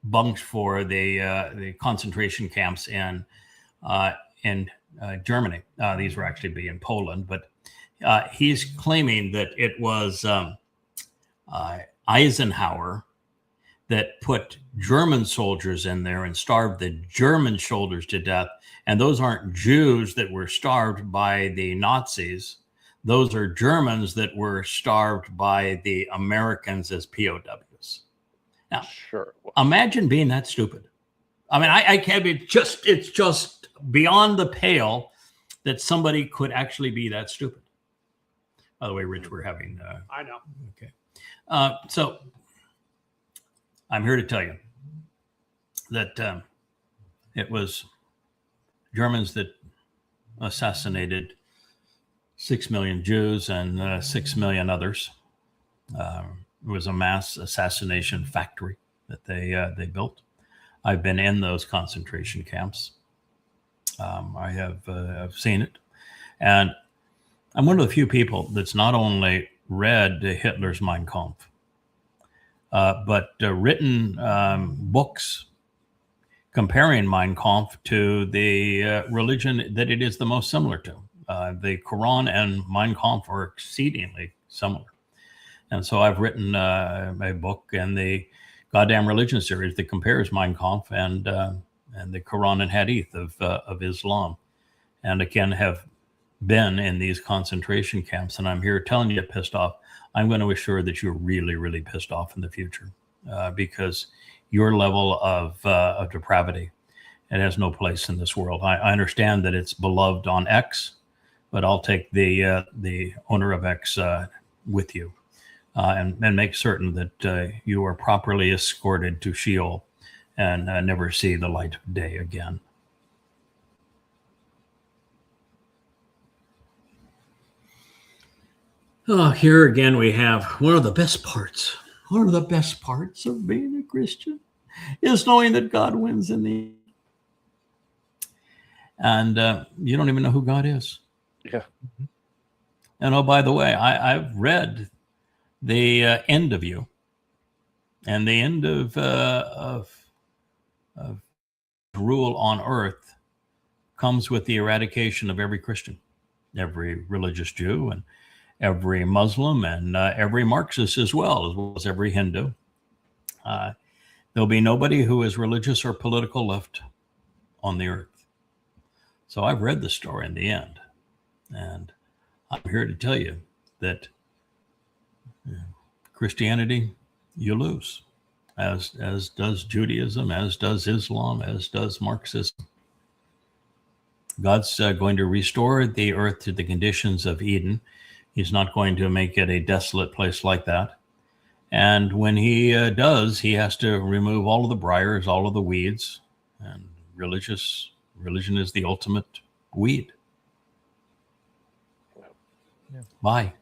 bunks for the concentration camps in Germany, these were actually be in Poland, but He's claiming that it was Eisenhower that put German soldiers in there and starved the German soldiers to death. And those aren't Jews that were starved by the Nazis. Those are Germans that were starved by the Americans as POWs. Now, Sure. imagine being that stupid. I mean, I can't be it's just beyond the pale that somebody could actually be that stupid. By the way, Rich, we're having. I know. Okay. So I'm here to tell you that it was Germans that assassinated 6 million Jews and 6 million others. It was a mass assassination factory that they built. I've been in those concentration camps. I have I've seen it, and I'm one of the few people that's not only read Hitler's Mein Kampf, but written books comparing Mein Kampf to the religion that it is the most similar to. The Quran and Mein Kampf are exceedingly similar. And so I've written a book in the Goddamn Religion series that compares Mein Kampf and the Quran and Hadith of Islam. And again, have been in these concentration camps. And I'm here telling you pissed off. I'm going to assure that you're really, really pissed off in the future because your level of depravity, it has no place in this world. I understand that it's beloved on X, but I'll take the owner of X with you and make certain that you are properly escorted to Sheol and never see the light of day again. Oh, here again we have one of the best parts. One of the best parts of being a Christian is knowing that God wins in the end. And you don't even know who God is. Yeah. And oh, by the way, I've read the end of you, and the end of rule on earth comes with the eradication of every Christian, every religious Jew, and every Muslim, and every Marxist as well as every Hindu. There'll be nobody who is religious or political left on the earth. So I've read the story in the end, and I'm here to tell you that Christianity, you lose, as does Judaism, as does Islam, as does Marxism. God's going to restore the earth to the conditions of Eden. He's not going to make it a desolate place like that. And when he does, he has to remove all of the briars, all of the weeds. And religion is the ultimate weed. Yeah. Bye.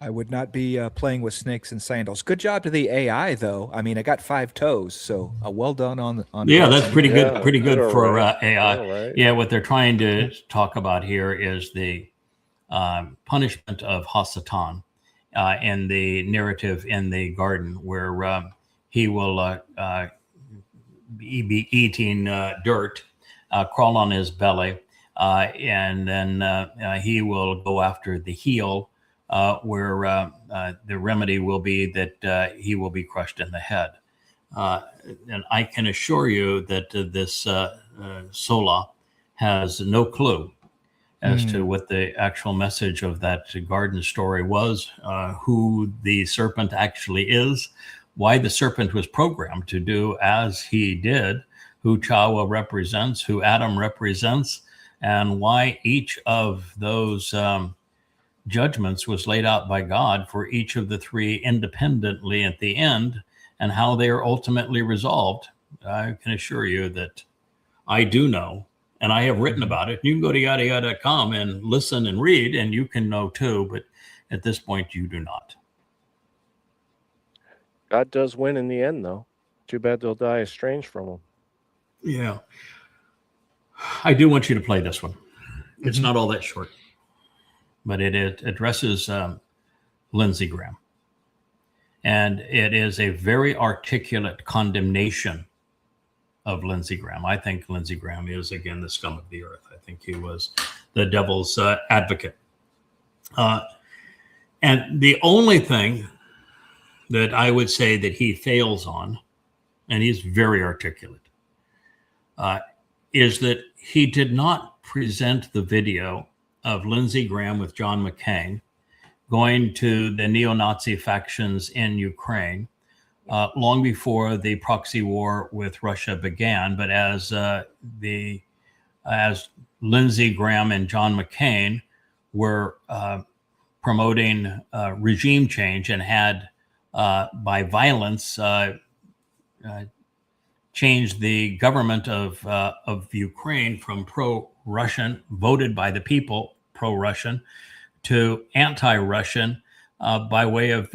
I would not be playing with snakes and sandals. Good job to the AI, though. I mean, I got 5 toes, so well done on. Yeah, that's pretty good. Yeah, Pretty good all for right. AI. All right. Yeah, what they're trying to talk about here is the punishment of Hasatan in the narrative in the garden, where he will be eating dirt, crawl on his belly, and then he will go after the heel, where the remedy will be that he will be crushed in the head. And I can assure you that this Sola has no clue as to what the actual message of that garden story was, who the serpent actually is, why the serpent was programmed to do as he did, who YAHOWAH represents, who Adam represents, and why each of those judgments was laid out by God for each of the 3 independently at the end, and how they are ultimately resolved. I can assure you that I do know, and I have written about it. You can go to YAHOWAH.com and listen and read, and you can know too, but at this point you do not. God does win in the end, though. Too bad they'll die estranged from him. Yeah. I do want you to play this one. It's not all that short, but it addresses Lindsey Graham. And it is a very articulate condemnation of Lindsey Graham. I think Lindsey Graham is, again, the scum of the earth. I think he was the devil's advocate. And the only thing that I would say that he fails on, and he's very articulate, is that he did not present the video of Lindsey Graham with John McCain going to the neo-Nazi factions in Ukraine long before the proxy war with Russia began. But as Lindsey Graham and John McCain were promoting regime change and had, by violence, changed the government of Ukraine from pro-Russian, voted by the people, pro-Russian, to anti-Russian by way of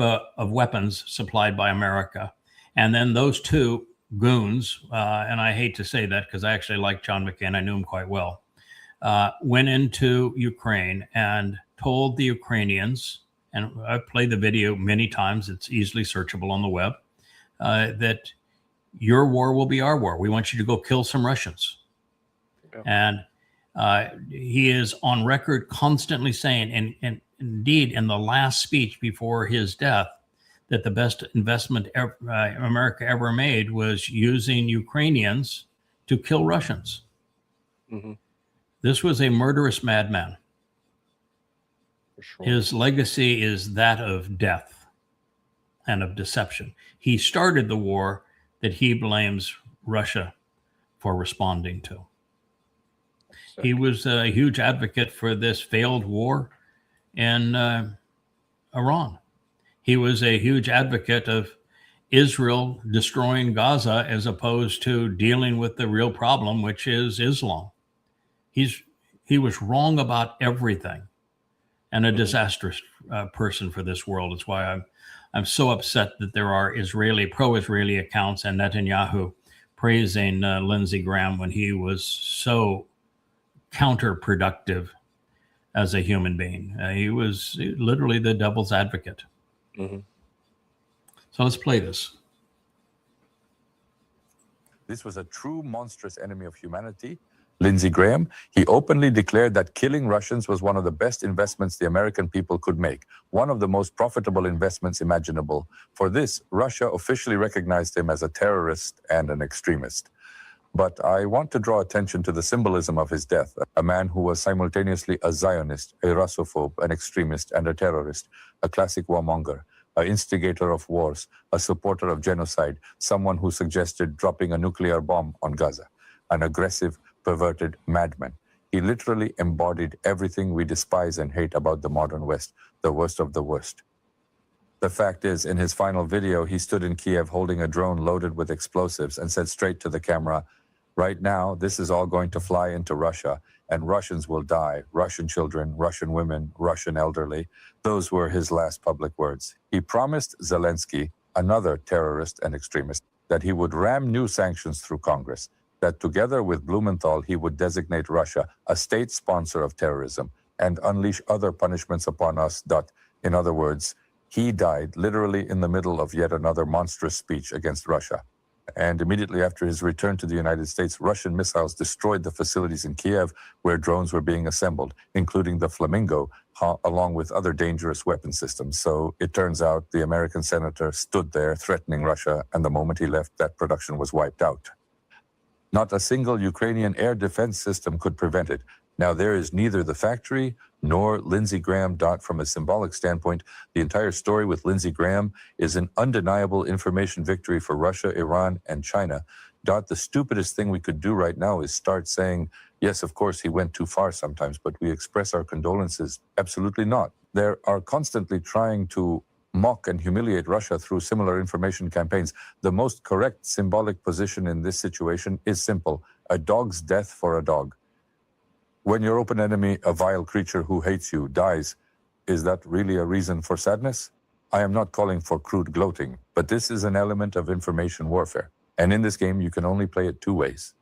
weapons supplied by America. And then those two goons, and I hate to say that because I actually like John McCain, I knew him quite well, went into Ukraine and told the Ukrainians, and I've played the video many times, it's easily searchable on the web, that your war will be our war. We want you to go kill some Russians. Yeah. And he is on record constantly saying, and indeed in the last speech before his death, that the best investment America ever made was using Ukrainians to kill Russians. Mm-hmm. This was a murderous madman. For sure. His legacy is that of death and of deception. He started the war that he blames Russia for responding to. He was a huge advocate for this failed war in Iran. He was a huge advocate of Israel destroying Gaza as opposed to dealing with the real problem, which is Islam. He was wrong about everything and a disastrous person for this world. It's why I'm so upset that there are pro-Israeli accounts and Netanyahu praising Lindsey Graham when he was so counterproductive as a human being. He was literally the devil's advocate. Mm-hmm. So let's play this. This was a true monstrous enemy of humanity, Lindsey Graham. He openly declared that killing Russians was one of the best investments the American people could make, one of the most profitable investments imaginable. For this, Russia officially recognized him as a terrorist and an extremist. But I want to draw attention to the symbolism of his death, a man who was simultaneously a Zionist, a Russophobe, an extremist, and a terrorist, a classic warmonger, an instigator of wars, a supporter of genocide, someone who suggested dropping a nuclear bomb on Gaza, an aggressive, perverted madman. He literally embodied everything we despise and hate about the modern West, the worst of the worst. The fact is, in his final video, he stood in Kiev holding a drone loaded with explosives and said straight to the camera, "Right now, this is all going to fly into Russia, and Russians will die, Russian children, Russian women, Russian elderly." Those were his last public words. He promised Zelensky, another terrorist and extremist, that he would ram new sanctions through Congress, that together with Blumenthal, he would designate Russia a state sponsor of terrorism and unleash other punishments upon us. In other words, he died literally in the middle of yet another monstrous speech against Russia. And immediately after his return to the United States, Russian missiles destroyed the facilities in Kiev where drones were being assembled, including the Flamingo, along with other dangerous weapon systems. So it turns out the American senator stood there threatening Russia, and the moment he left, that production was wiped out. Not a single Ukrainian air defense system could prevent it. Now, there is neither the factory nor Lindsey Graham. From a symbolic standpoint, the entire story with Lindsey Graham is an undeniable information victory for Russia, Iran, and China. The stupidest thing we could do right now is start saying, yes, of course, he went too far sometimes, but we express our condolences. Absolutely not. They are constantly trying to mock and humiliate Russia through similar information campaigns. The most correct symbolic position in this situation is simple: a dog's death for a dog. When your open enemy, a vile creature who hates you, dies, is that really a reason for sadness? I am not calling for crude gloating, but this is an element of information warfare. And in this game, you can only play it two ways.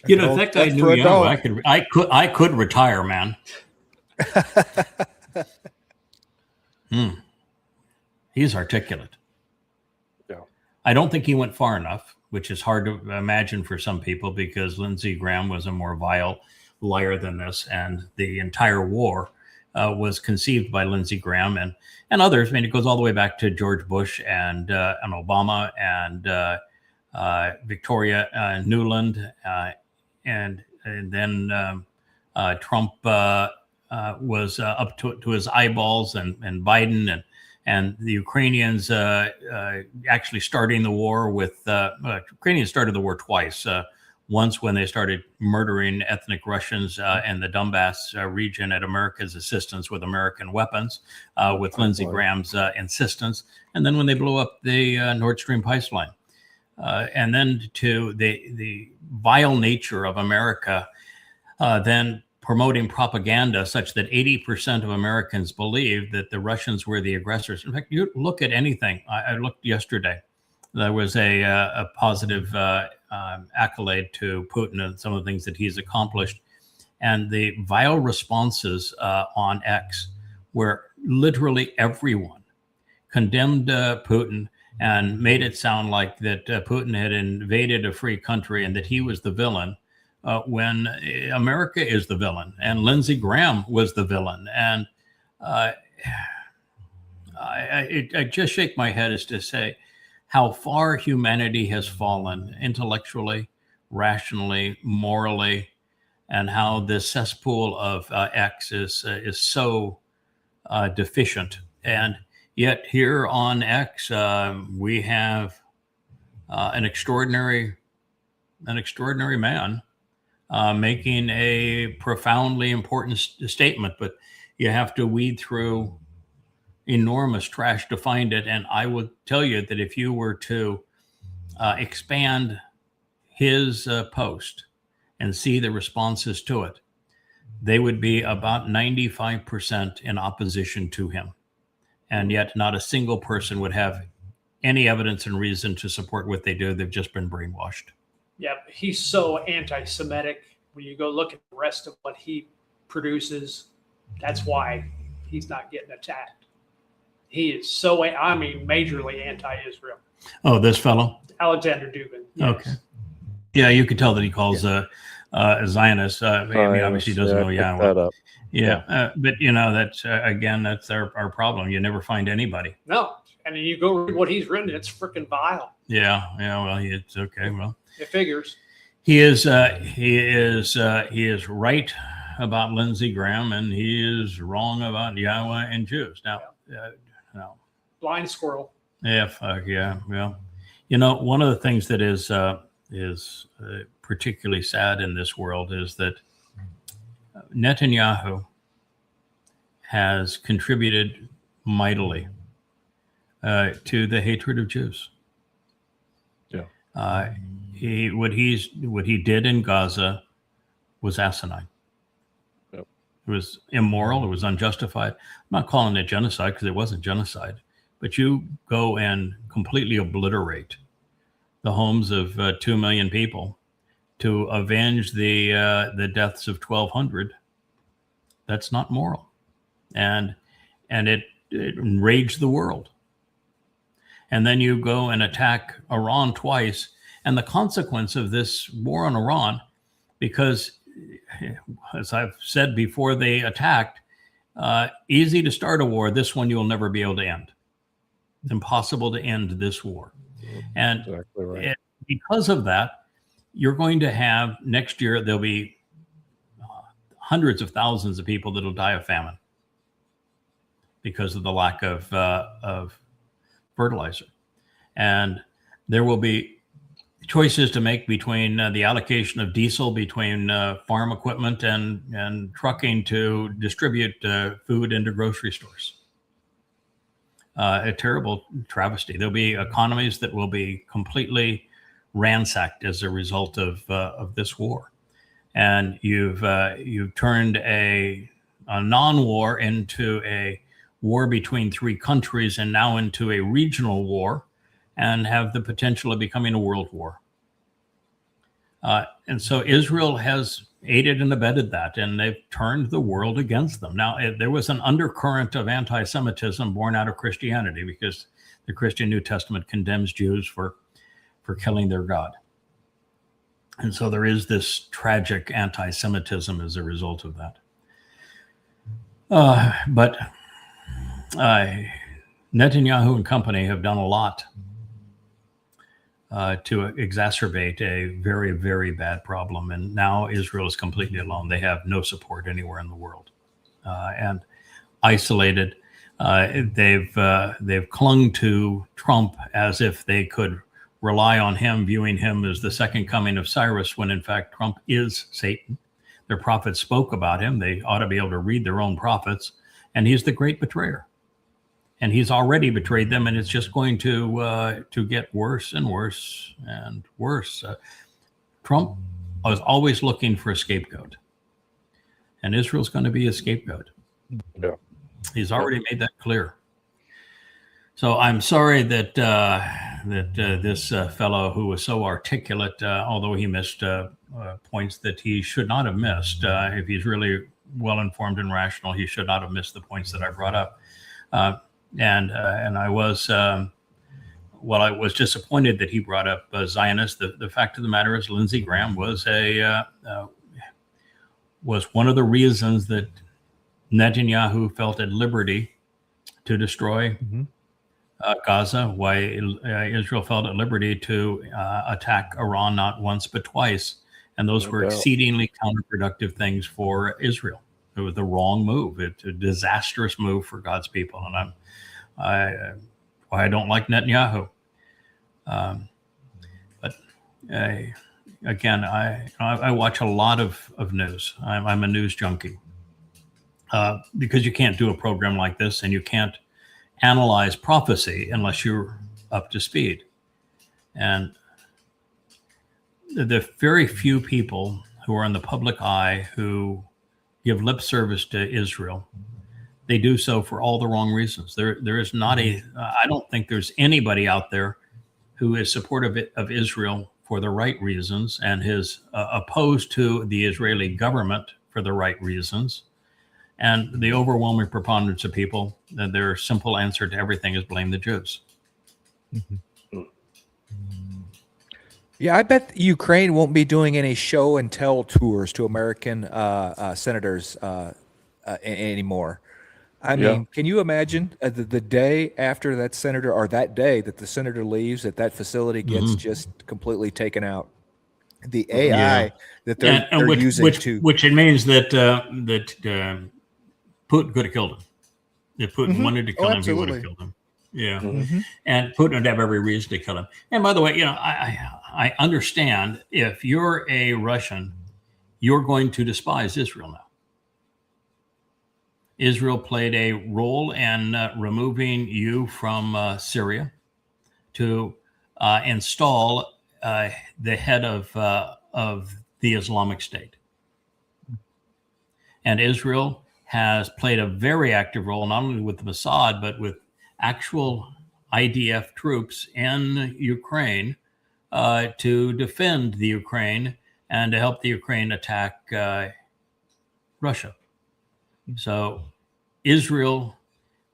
You know, if that guy knew I could retire, man. He's articulate. Yeah. I don't think he went far enough. which is hard to imagine for some people because Lindsey Graham was a more vile liar than this. And the entire war was conceived by Lindsey Graham and others. I mean, it goes all the way back to George Bush and Obama and Victoria Nuland, and then Trump was up to his eyeballs, and Biden and the Ukrainians actually starting the war with Ukrainians started the war twice. Once when they started murdering ethnic Russians in the Donbass region at America's assistance with American weapons, with Lindsey Graham's insistence, and then when they blew up the Nord Stream pipeline. And then to the vile nature of America, then promoting propaganda such that 80% of Americans believe that the Russians were the aggressors. In fact, you look at anything. I looked yesterday. There was a positive accolade to Putin and some of the things that he's accomplished. And the vile responses on X, where literally everyone condemned Putin and made it sound like that Putin had invaded a free country and that he was the villain, when America is the villain and Lindsey Graham was the villain. And I just shake my head as to say how far humanity has fallen intellectually, rationally, morally, and how this cesspool of X is so deficient. And yet here on X, we have an extraordinary man making a profoundly important statement, but you have to weed through enormous trash to find it. And I would tell you that if you were to expand his post and see the responses to it, they would be about 95% in opposition to him. And yet not a single person would have any evidence and reason to support what they do. They've just been brainwashed. Yeah, he's so anti-Semitic. When you go look at the rest of what he produces, that's why he's not getting attacked. He is so, majorly anti-Israel. Oh, this fellow? Alexander Dubin. Yes. Okay. Yeah, you could tell that he calls a Zionist. Obviously doesn't know YAHOWAH. Yeah, but that's again, that's our problem. You never find anybody. No, and then you go read what he's written. It's freaking vile. Yeah. Well, it's okay. Well, it figures. He is right about Lindsey Graham, and he is wrong about YAHOWAH and Jews. Now, no. Blind squirrel. Yeah. Well, one of the things that is particularly sad in this world is that Netanyahu has contributed mightily to the hatred of Jews. Yeah. What he did in Gaza was asinine. Yep. It was immoral. It was unjustified. I'm not calling it genocide because it wasn't genocide. But you go and completely obliterate the homes of 2 million people to avenge the deaths of 1,200. That's not moral, and it enraged the world. And then you go and attack Iran twice, and the consequence of this war on Iran, because as I've said before they attacked, easy to start a war. This one you'll never be able to end. It's impossible to end this war. And exactly right. Because of that, you're going to have next year, there'll be hundreds of thousands of people that'll die of famine because of the lack of fertilizer. And there will be choices to make between the allocation of diesel, between farm equipment and trucking to distribute food into grocery stores. A terrible travesty. There'll be economies that will be completely ransacked as a result of this war, and you've turned a non-war into a war between three countries, and now into a regional war, and have the potential of becoming a world war. And so Israel has aided and abetted that, and they've turned the world against them. Now, there was an undercurrent of anti-Semitism born out of Christianity, because the Christian New Testament condemns Jews for for killing their God. And so there is this tragic anti-Semitism as a result of that. But Netanyahu and company have done a lot to exacerbate a very, very bad problem. And now Israel is completely alone. They have no support anywhere in the world, and isolated. They've clung to Trump as if they could rely on him, viewing him as the second coming of Cyrus, when in fact Trump is Satan. Their prophets spoke about him. They ought to be able to read their own prophets, and he's the great betrayer. And he's already betrayed them, and it's just going to get worse and worse and worse. Trump was always looking for a scapegoat, and Israel's going to be a scapegoat. Yeah. He's already made that clear. So I'm sorry that this fellow who was so articulate, although he missed points that he should not have missed, if he's really well informed and rational, he should not have missed the points that I brought up. And I was I was disappointed that he brought up Zionists. The fact of the matter is, Lindsey Graham was one of the reasons that Netanyahu felt at liberty to destroy Gaza. Why Israel felt at liberty to attack Iran not once but twice, and those were exceedingly counterproductive things for Israel. It was the wrong move. It's a disastrous move for God's people, and I don't like Netanyahu. But again, I watch a lot of news. I'm a news junkie because you can't do a program like this, and you can't analyze prophecy unless you're up to speed. And the very few people who are in the public eye who give lip service to Israel, they do so for all the wrong reasons. There is not I don't think there's anybody out there who is supportive of Israel for the right reasons and is opposed to the Israeli government for the right reasons. And the overwhelming preponderance of people, their simple answer to everything is blame the Jews. Yeah, I bet Ukraine won't be doing any show and tell tours to American senators anymore. I mean, can you imagine the day after that senator, or that day that the senator leaves, that facility gets just completely taken out? The AI that they're using which it means that Putin could have killed him. If Putin wanted to kill him, he would have killed him. Yeah. And Putin would have every reason to kill him. And by the way, I understand if you're a Russian, you're going to despise Israel now. Israel played a role in removing you from Syria to install the head of the Islamic State. And Israel has played a very active role, not only with the Mossad, but with actual IDF troops in Ukraine to defend the Ukraine and to help the Ukraine attack Russia. So Israel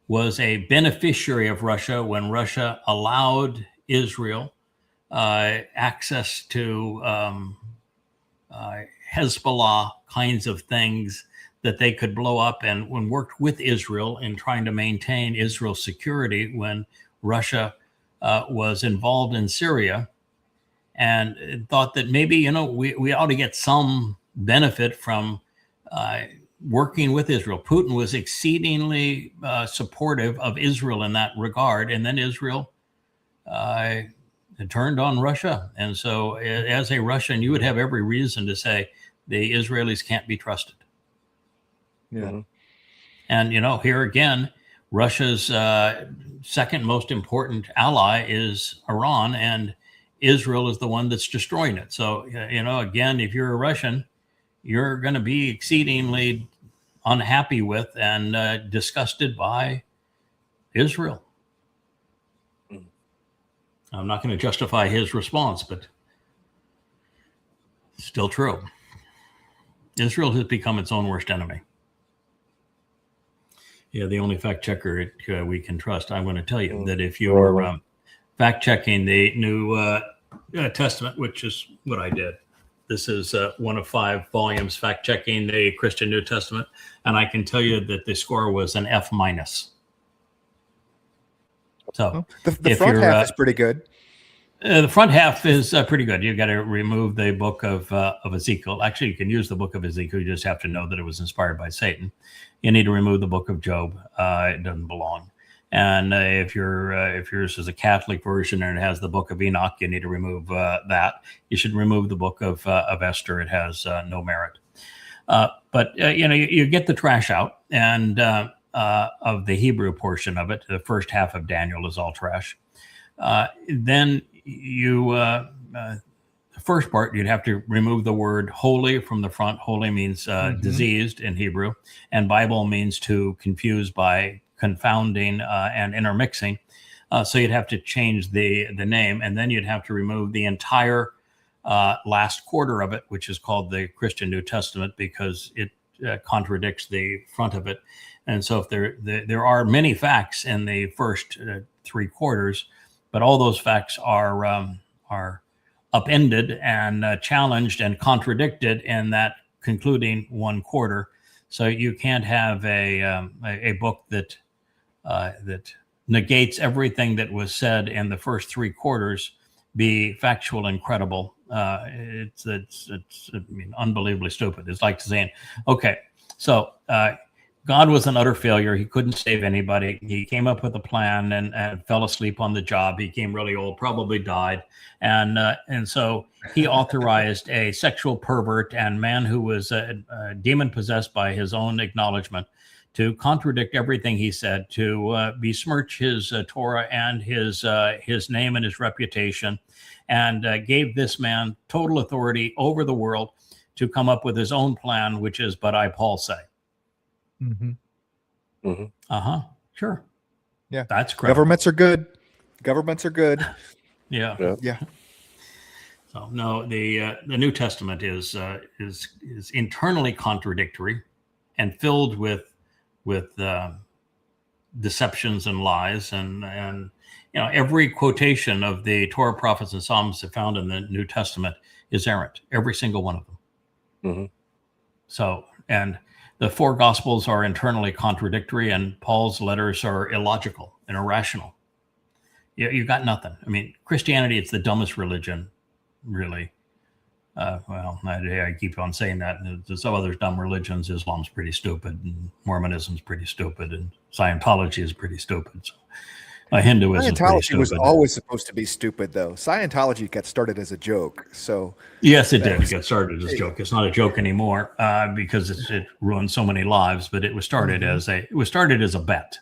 was a beneficiary of Russia when Russia allowed Israel access to Hezbollah kinds of things that they could blow up, and when worked with Israel in trying to maintain Israel's security when Russia was involved in Syria, and thought that maybe, we ought to get some benefit from working with Israel. Putin was exceedingly supportive of Israel in that regard, and then Israel turned on Russia. And so as a Russian, you would have every reason to say the Israelis can't be trusted. Yeah. And, here again, Russia's second most important ally is Iran, and Israel is the one that's destroying it. So, again, if you're a Russian, you're going to be exceedingly unhappy with and disgusted by Israel. I'm not going to justify his response, but it's still true. Israel has become its own worst enemy. Yeah, the only fact checker we can trust. I'm going to tell you that if you're fact checking the new Testament, which is what I did. This is one of 5 volumes fact-checking the Christian New Testament, and I can tell you that the score was an F-. So the front half is pretty good. The front half is pretty good. You've got to remove the book of Ezekiel. Actually, you can use the book of Ezekiel. You just have to know that it was inspired by Satan. You need to remove the book of Job. It doesn't belong. And if yours is a Catholic version and it has the book of Enoch, you need to remove that. You should remove the book of Esther. It has no merit. But you get the trash out, and of the Hebrew portion of it, the first half of Daniel is all trash. Then the first part, you'd have to remove the word holy from the front. Holy means diseased in Hebrew, and Bible means to confuse by confounding and intermixing. So you'd have to change the name, and then you'd have to remove the entire last quarter of it, which is called the Christian New Testament, because it contradicts the front of it. And so if there are many facts in the first 3 quarters, but all those facts are upended and challenged and contradicted in that concluding 1 quarter. So you can't have a book that negates everything that was said in the first 3 quarters be factual and credible. It's unbelievably stupid. It's like saying, okay, so God was an utter failure. He couldn't save anybody. He came up with a plan and fell asleep on the job. He became really old, probably died. And so he authorized a sexual pervert and man who was demon possessed by his own acknowledgement to contradict everything he said, to besmirch his Torah and his name and his reputation, and gave this man total authority over the world to come up with his own plan, which is, but I, Paul, say. Sure. Yeah. That's correct. Governments are good. Governments are good. Yeah. Yeah. So no, the New Testament is internally contradictory and filled with deceptions and lies, and every quotation of the Torah, prophets, and Psalms found in the New Testament is errant. Every single one of them. So, and the 4 Gospels are internally contradictory, and Paul's letters are illogical and irrational. You got nothing. I mean, Christianity, it's the dumbest religion, really. Well, I keep on saying that. There's some other dumb religions. Islam's pretty stupid, and Mormonism's pretty stupid, and Scientology is pretty stupid. So, Hinduism. Scientology was always supposed to be stupid, though. Scientology got started as a joke. So yes, it did. It got started as a joke. It's not a joke anymore because it ruined so many lives. But it was started as a bet.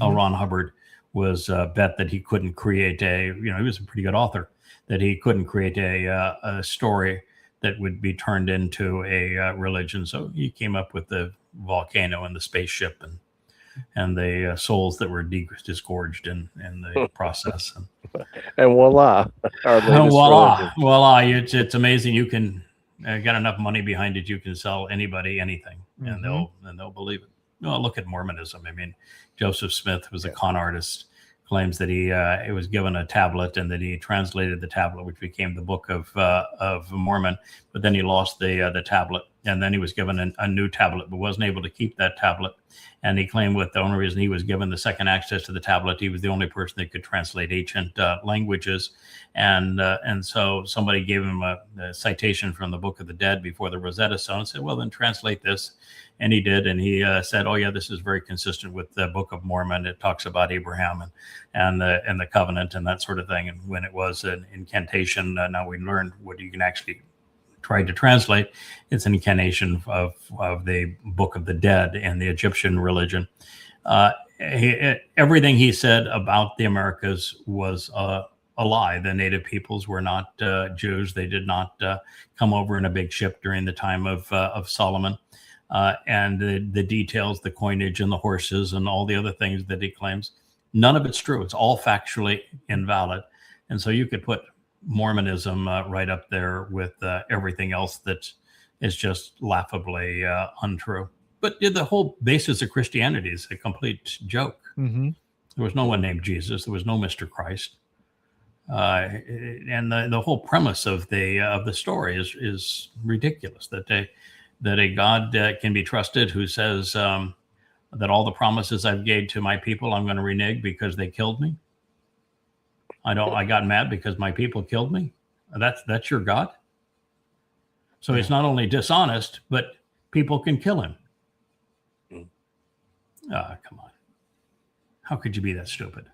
L. Ron Hubbard was a bet that he couldn't create he was a pretty good author, that he couldn't create a story that would be turned into a religion. So he came up with the volcano and the spaceship and the souls that were disgorged in the process. And voila. Voila. It's amazing. You can get enough money behind it. You can sell anybody anything and they'll believe it. No, look at Mormonism. I mean, Joseph Smith was a con artist, claims that he was given a tablet and that he translated the tablet, which became the Book of Mormon. But then he lost the tablet, and then he was given a new tablet, but wasn't able to keep that tablet. And he claimed the only reason he was given the second access to the tablet, he was the only person that could translate ancient languages. And so somebody gave him a citation from the Book of the Dead before the Rosetta Stone and said, well, then translate this. And he did. And he said, oh, yeah, this is very consistent with the Book of Mormon. It talks about Abraham and the covenant and that sort of thing. And when it was an incantation, now we learned what you can actually try to translate. It's an incantation of the Book of the Dead and the Egyptian religion. Everything he said about the Americas was a lie. The native peoples were not Jews. They did not come over in a big ship during the time of Solomon. And the details, the coinage and the horses and all the other things that he claims, none of it's true. It's all factually invalid. And so you could put Mormonism right up there with everything else that is just laughably untrue. But the whole basis of Christianity is a complete joke. There was no one named Jesus. There was no Mr. Christ. And the whole premise of the story is ridiculous. That a God can be trusted who says that all the promises I've gave to my people I'm going to renege because they killed me. I got mad because my people killed me. That's your God. So he's not only dishonest, but people can kill him. Come on. How could you be that stupid?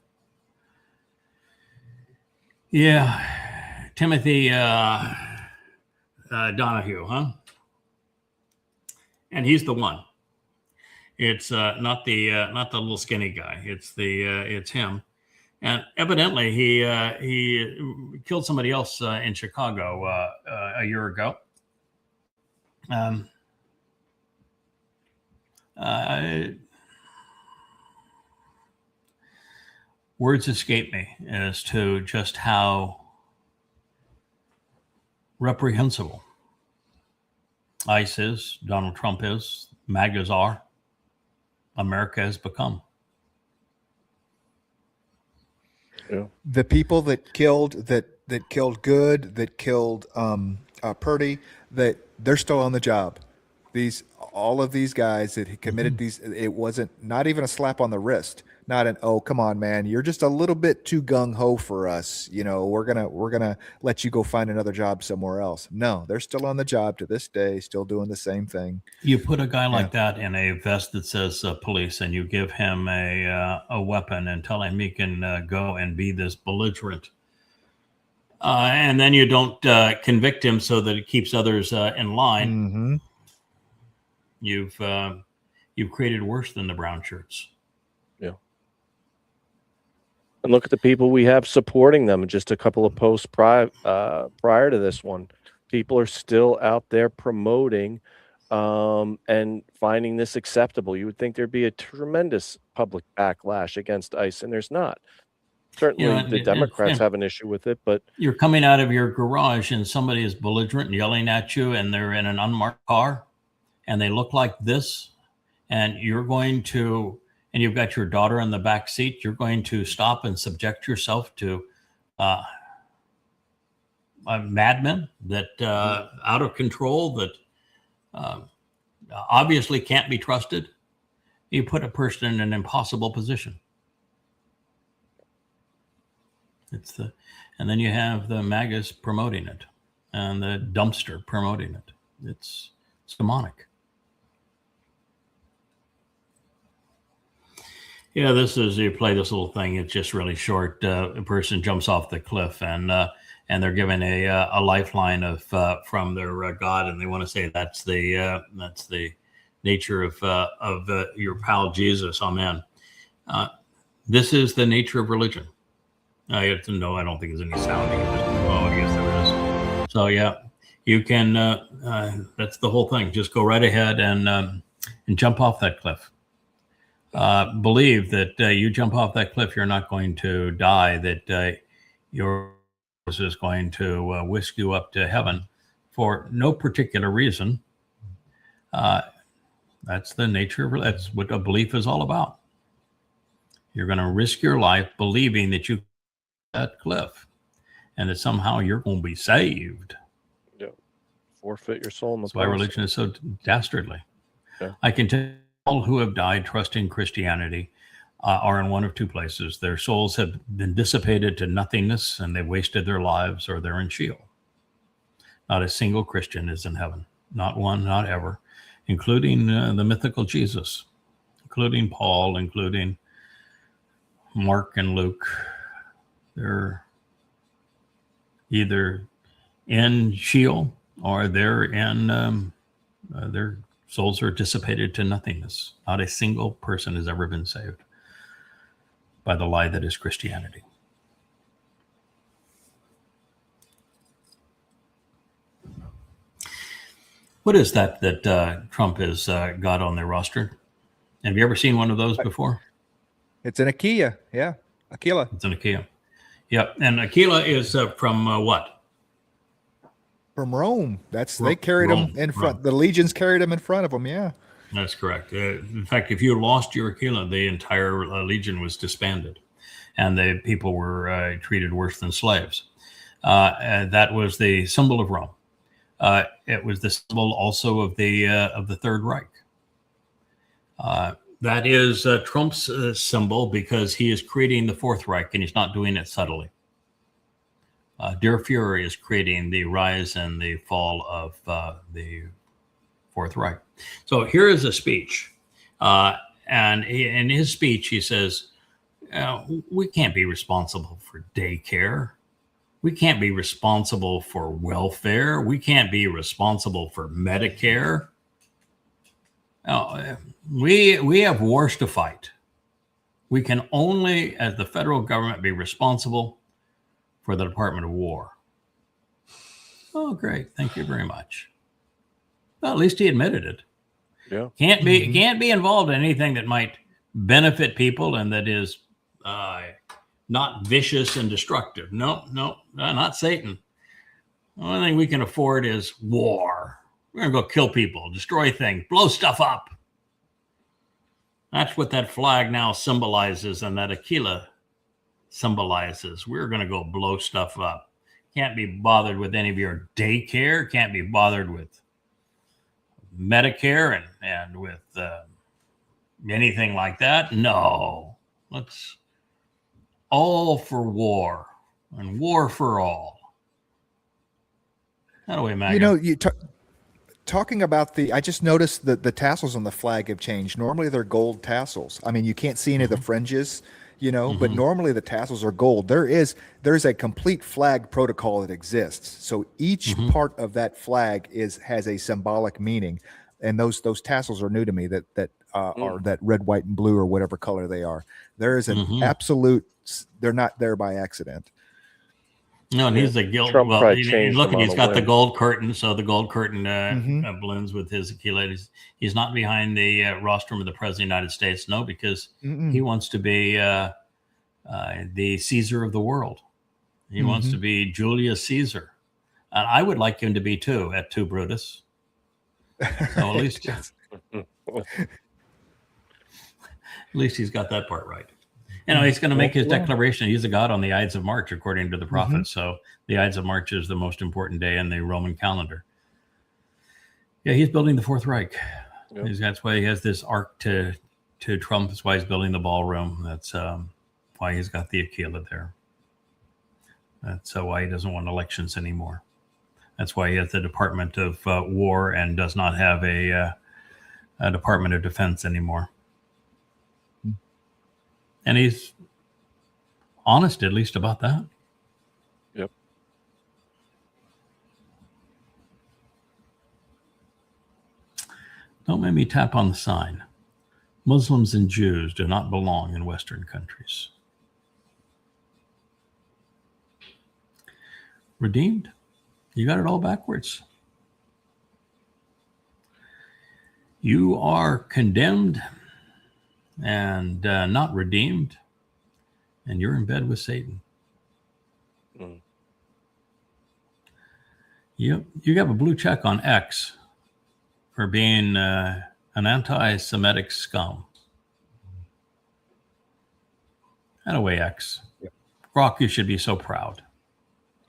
Yeah. Timothy Donahue, huh? And he's the one. It's not the little skinny guy. It's him. And evidently he killed somebody else in Chicago a year ago. Words escape me as to just how reprehensible ICE is, Donald Trump is, MAGAs are, America has become. Yeah. The people that killed Good, that killed Purdy, that they're still on the job. All of these guys that committed these, it wasn't not even a slap on the wrist. Not an, oh, come on, man, you're just a little bit too gung-ho for us. You know, we're gonna let you go find another job somewhere else. No, they're still on the job to this day, still doing the same thing. You put a guy like that in a vest that says police, and you give him a weapon and tell him he can go and be this belligerent. And then you don't convict him so that it keeps others in line. Mm-hmm. You've created worse than the brown shirts. Yeah. And look at the people we have supporting them. Just a couple of posts prior to this one, people are still out there promoting and finding this acceptable. You would think there'd be a tremendous public backlash against ICE, and there's not. Certainly, the Democrats have an issue with it, but you're coming out of your garage and somebody is belligerent and yelling at you, and they're in an unmarked car, and they look like this, and you're going to. And you've got your daughter in the back seat, you're going to stop and subject yourself to madmen that out of control, that obviously can't be trusted. You put a person in an impossible position. And then you have the MAGAs promoting it and the dumpster promoting it. It's demonic. Yeah, this is, you play this little thing. It's just really short. A person jumps off the cliff, and they're given a lifeline of from their God, and they want to say that's the nature of your pal Jesus. Amen. This is the nature of religion. No, I don't think there's any sounding. I guess there is. So yeah, you can. That's the whole thing. Just go right ahead and jump off that cliff. Believe that you jump off that cliff, you're not going to die, that your is going to whisk you up to heaven for no particular reason. That's the nature of that's what a belief is all about. You're going to risk your life believing that you that cliff and that somehow you're going to be saved. Yeah. Forfeit your soul in the That's why religion is so dastardly. Yeah. I can tell all who have died trusting Christianity are in one of two places. Their souls have been dissipated to nothingness and they've wasted their lives, or they're in Sheol. Not a single Christian is in heaven. Not one, not ever, including the mythical Jesus, including Paul, including Mark and Luke. They're either in Sheol or they're in their souls are dissipated to nothingness. Not a single person has ever been saved by the lie that is Christianity. What is that Trump has got on their roster? Have you ever seen one of those before? It's an Aquila. Yeah. Aquila. It's an Aquila. Yep. And Aquila is from what? From Rome. They carried him in front. Rome. The legions carried him in front of them. Yeah. That's correct. In fact, if you lost your Aquila, the entire legion was disbanded. and the people were treated worse than slaves. And that was the symbol of Rome. It was the symbol also of the Third Reich. That is Trump's symbol because he is creating the Fourth Reich, and he's not doing it subtly. Der Fuhrer is creating the rise and the fall of the Fourth Reich. So here is a speech. And in his speech, he says, we can't be responsible for daycare. We can't be responsible for welfare. We can't be responsible for Medicare. We have wars to fight. We can only, as the federal government, be responsible for the Department of War. Oh, great. Thank you very much. Well, at least he admitted it. Yeah. Can't be involved in anything that might benefit people and that is not vicious and destructive. No, not Satan. The only thing we can afford is war. We're going to go kill people, destroy things, blow stuff up. That's what that flag now symbolizes and that Aquila symbolizes. We're going to go blow stuff up. Can't be bothered with any of your daycare. Can't be bothered with Medicare and with anything like that. No. Let's all for war and war for all. How do we imagine? You know, talking about I just noticed that the tassels on the flag have changed. Normally they're gold tassels. I mean, you can't see any of the fringes, you know, but normally the tassels are gold. There's a complete flag protocol that exists. So each part of that flag has a symbolic meaning. And those tassels are new to me that are that red, white, and blue or whatever color they are. There is an absolute, they're not there by accident. No, and he's the guild. Trump Well, probably changed look, them he's on got the the whim. gold curtain, so the gold curtain blends with his Aquila. He's not behind the rostrum of the President of the United States, no, because he wants to be the Caesar of the world. He wants to be Julius Caesar. And I would like him to be too, at 2 Brutus. So at least he's got that part right. You know, he's going to make his declaration. He's a god on the Ides of March, according to the prophets. So the Ides of March is the most important day in the Roman calendar. Yeah, he's building the Fourth Reich. Yep. That's why he has this arc to Trump. That's why he's building the ballroom. That's why he's got the Aquila there. That's why he doesn't want elections anymore. That's why he has the Department of War and does not have a Department of Defense anymore. And he's honest, at least, about that. Yep. Don't make me tap on the sign. Muslims and Jews do not belong in Western countries. Redeemed? You got it all backwards. You are condemned and not redeemed, and you're in bed with Satan. You have a blue check on X for being an anti-Semitic scum. Anyway, X. Yep. Grok, you should be so proud.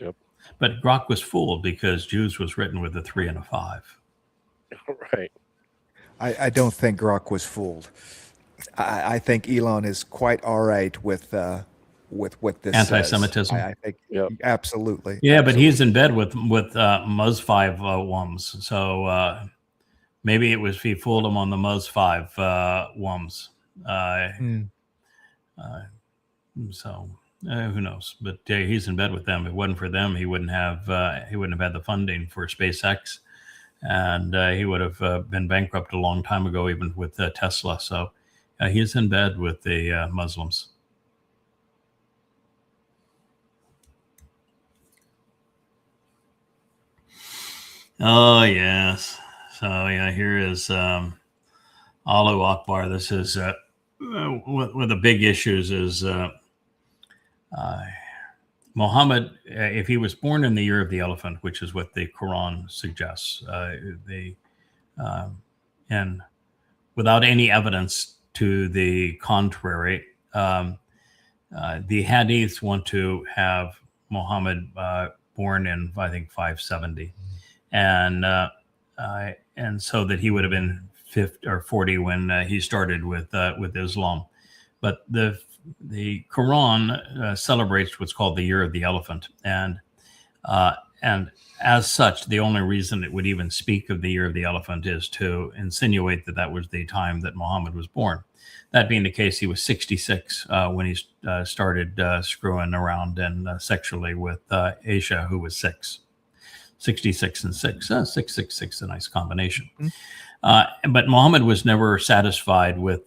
Yep. But Grok was fooled because Jews was written with a 3 and a 5. Right. I don't think Grok was fooled. I think Elon is quite all right with what this Anti-Semitism. I think absolutely. Yeah, absolutely. but he's in bed with Muz 5 wums. So maybe it was he fooled him on the Muz 5 wums. So who knows? But he's in bed with them. If it wasn't for them, he wouldn't have had the funding for SpaceX, and he would have been bankrupt a long time ago, even with Tesla. So he's in bed with the Muslims. Oh yes. So yeah, here is Allahu Akbar. This is one of the big issues is Muhammad, if he was born in the year of the elephant, which is what the Quran suggests, and without any evidence to the contrary, The Hadiths want to have Muhammad born in, I think, 570, and so that he would have been 50 or 40 when he started with Islam. But the Quran celebrates what's called the Year of the Elephant, and as such, the only reason it would even speak of the Year of the Elephant is to insinuate that that was the time that Muhammad was born. That being the case, he was 66 when he started screwing around and sexually with Aisha, who was 6. 66 and 6. 666, a nice combination. But Muhammad was never satisfied with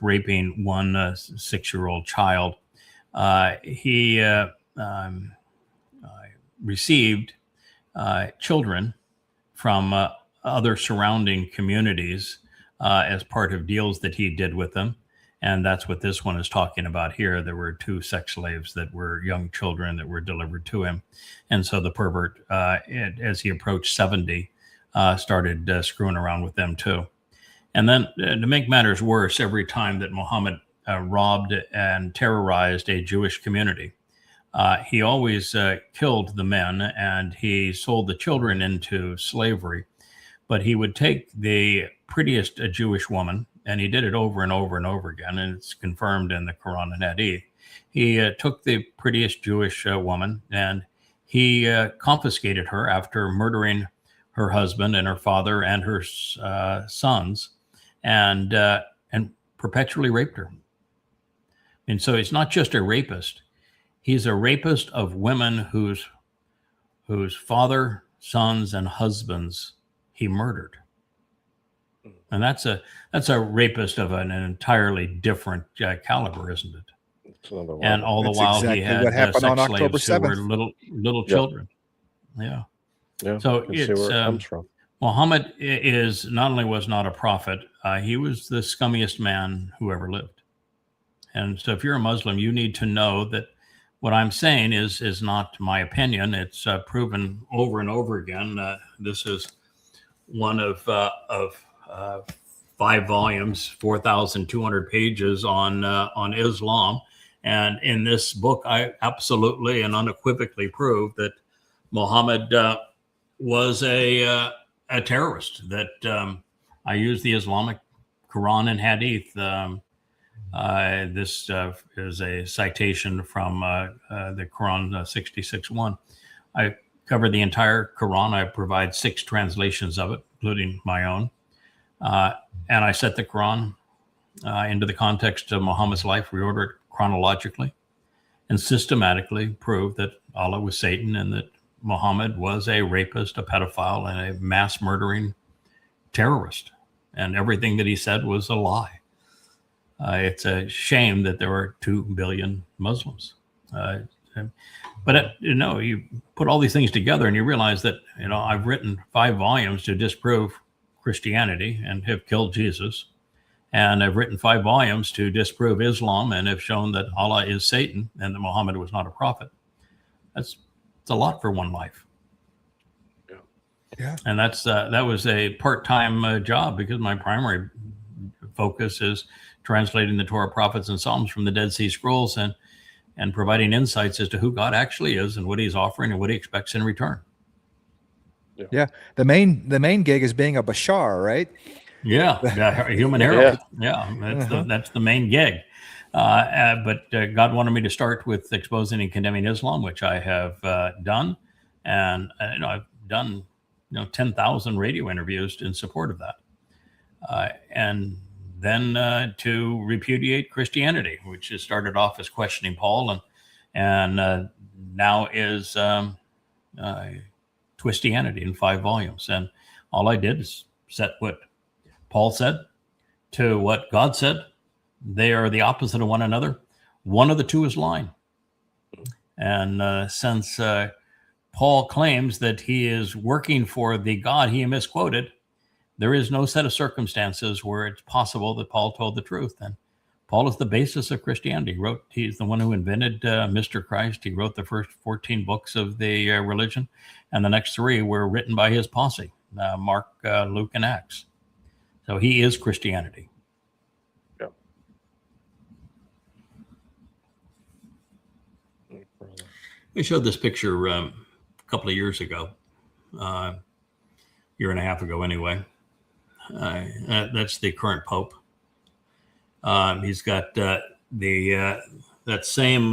raping one 6-year-old child. He received children from other surrounding communities as part of deals that he did with them. And that's what this one is talking about here. There were 2 sex slaves that were young children that were delivered to him. And so the pervert, as he approached 70, started screwing around with them too. And then to make matters worse, every time that Muhammad robbed and terrorized a Jewish community, he always killed the men and he sold the children into slavery. But he would take the prettiest Jewish woman, and he did it over and over and over again, and it's confirmed in the Quran and Hadith. He took the prettiest Jewish woman and he confiscated her after murdering her husband and her father and her sons, and perpetually raped her. And so he's not just a rapist; he's a rapist of women whose father, sons, and husbands he murdered. And that's a rapist of an entirely different caliber, isn't it? And all the while exactly he had what happened on sex October slaves who were 7th. little children. Yeah. Yeah, So you can see where it comes from. Muhammad not only was not a prophet, he was the scummiest man who ever lived. And so if you're a Muslim, you need to know that what I'm saying is not my opinion. It's proven over and over again. This is one of 5 volumes, 4,200 pages on Islam. And in this book, I absolutely and unequivocally prove that Muhammad was a terrorist, that I use the Islamic Quran and Hadith. This is a citation from the Quran 66:1. I cover the entire Quran. I provide 6 translations of it, including my own. And I set the Quran into the context of Muhammad's life, reorder it chronologically, and systematically prove that Allah was Satan and that Muhammad was a rapist, a pedophile, and a mass murdering terrorist. And everything that he said was a lie. It's a shame that there are 2 billion Muslims. But you put all these things together and you realize that, I've written 5 volumes to disprove Christianity and have killed Jesus. And I've written 5 volumes to disprove Islam and have shown that Allah is Satan and that Muhammad was not a prophet. It's a lot for one life. Yeah. And that was a part-time job, because my primary focus is translating the Torah, prophets, and Psalms from the Dead Sea Scrolls and providing insights as to who God actually is and what he's offering and what he expects in return. Yeah. The main gig is being a Bashar, right? Yeah, human error. Yeah, that's the main gig. But God wanted me to start with exposing and condemning Islam, which I have done, and I've done 10,000 radio interviews in support of that, and then to repudiate Christianity, which has started off as questioning Paul, and now is Twistianity in 5 volumes. And all I did is set what Paul said to what God said. They are the opposite of one another. One of the two is lying. And since Paul claims that he is working for the God he misquoted, there is no set of circumstances where it's possible that Paul told the truth. And Paul is the basis of Christianity. He's the one who invented Mr. Christ. He wrote the first 14 books of the religion, and the next 3 were written by his posse, Mark, Luke, and Acts. So he is Christianity. I showed this picture a couple of years ago, year and a half ago anyway. That's the current Pope. He's got that same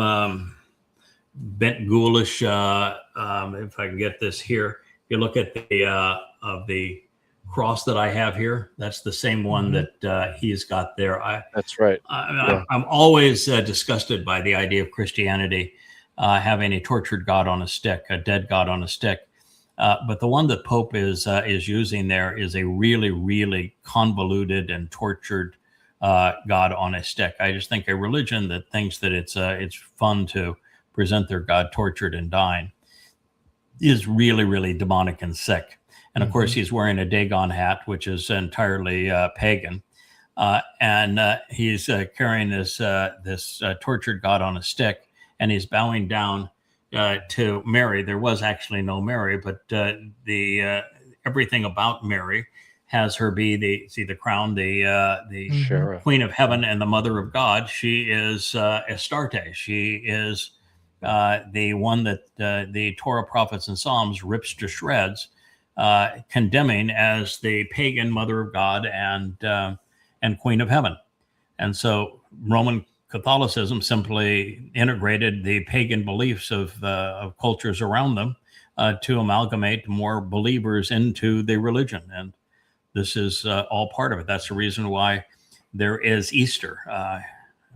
bent ghoulish. If I can get this here, you look at the cross that I have here. That's the same one that he's got there. That's right. I'm always disgusted by the idea of Christianity having a tortured God on a stick, a dead God on a stick. But the one that Pope is using there is a really, really convoluted and tortured God on a stick. I just think a religion that thinks that it's fun to present their God tortured and dying is really, really demonic and sick. And of course, he's wearing a Dagon hat, which is entirely pagan, and he's carrying this tortured God on a stick, and he's bowing down to Mary. There was actually no Mary, but everything about Mary has her be the crown, the Queen of Heaven and the Mother of God. She is Astarte. She is the one that the Torah, prophets, and Psalms rips to shreds, condemning as the pagan Mother of God and Queen of Heaven. And so Roman Catholicism simply integrated the pagan beliefs of cultures around them to amalgamate more believers into the religion. And this is all part of it. That's the reason why there is Easter.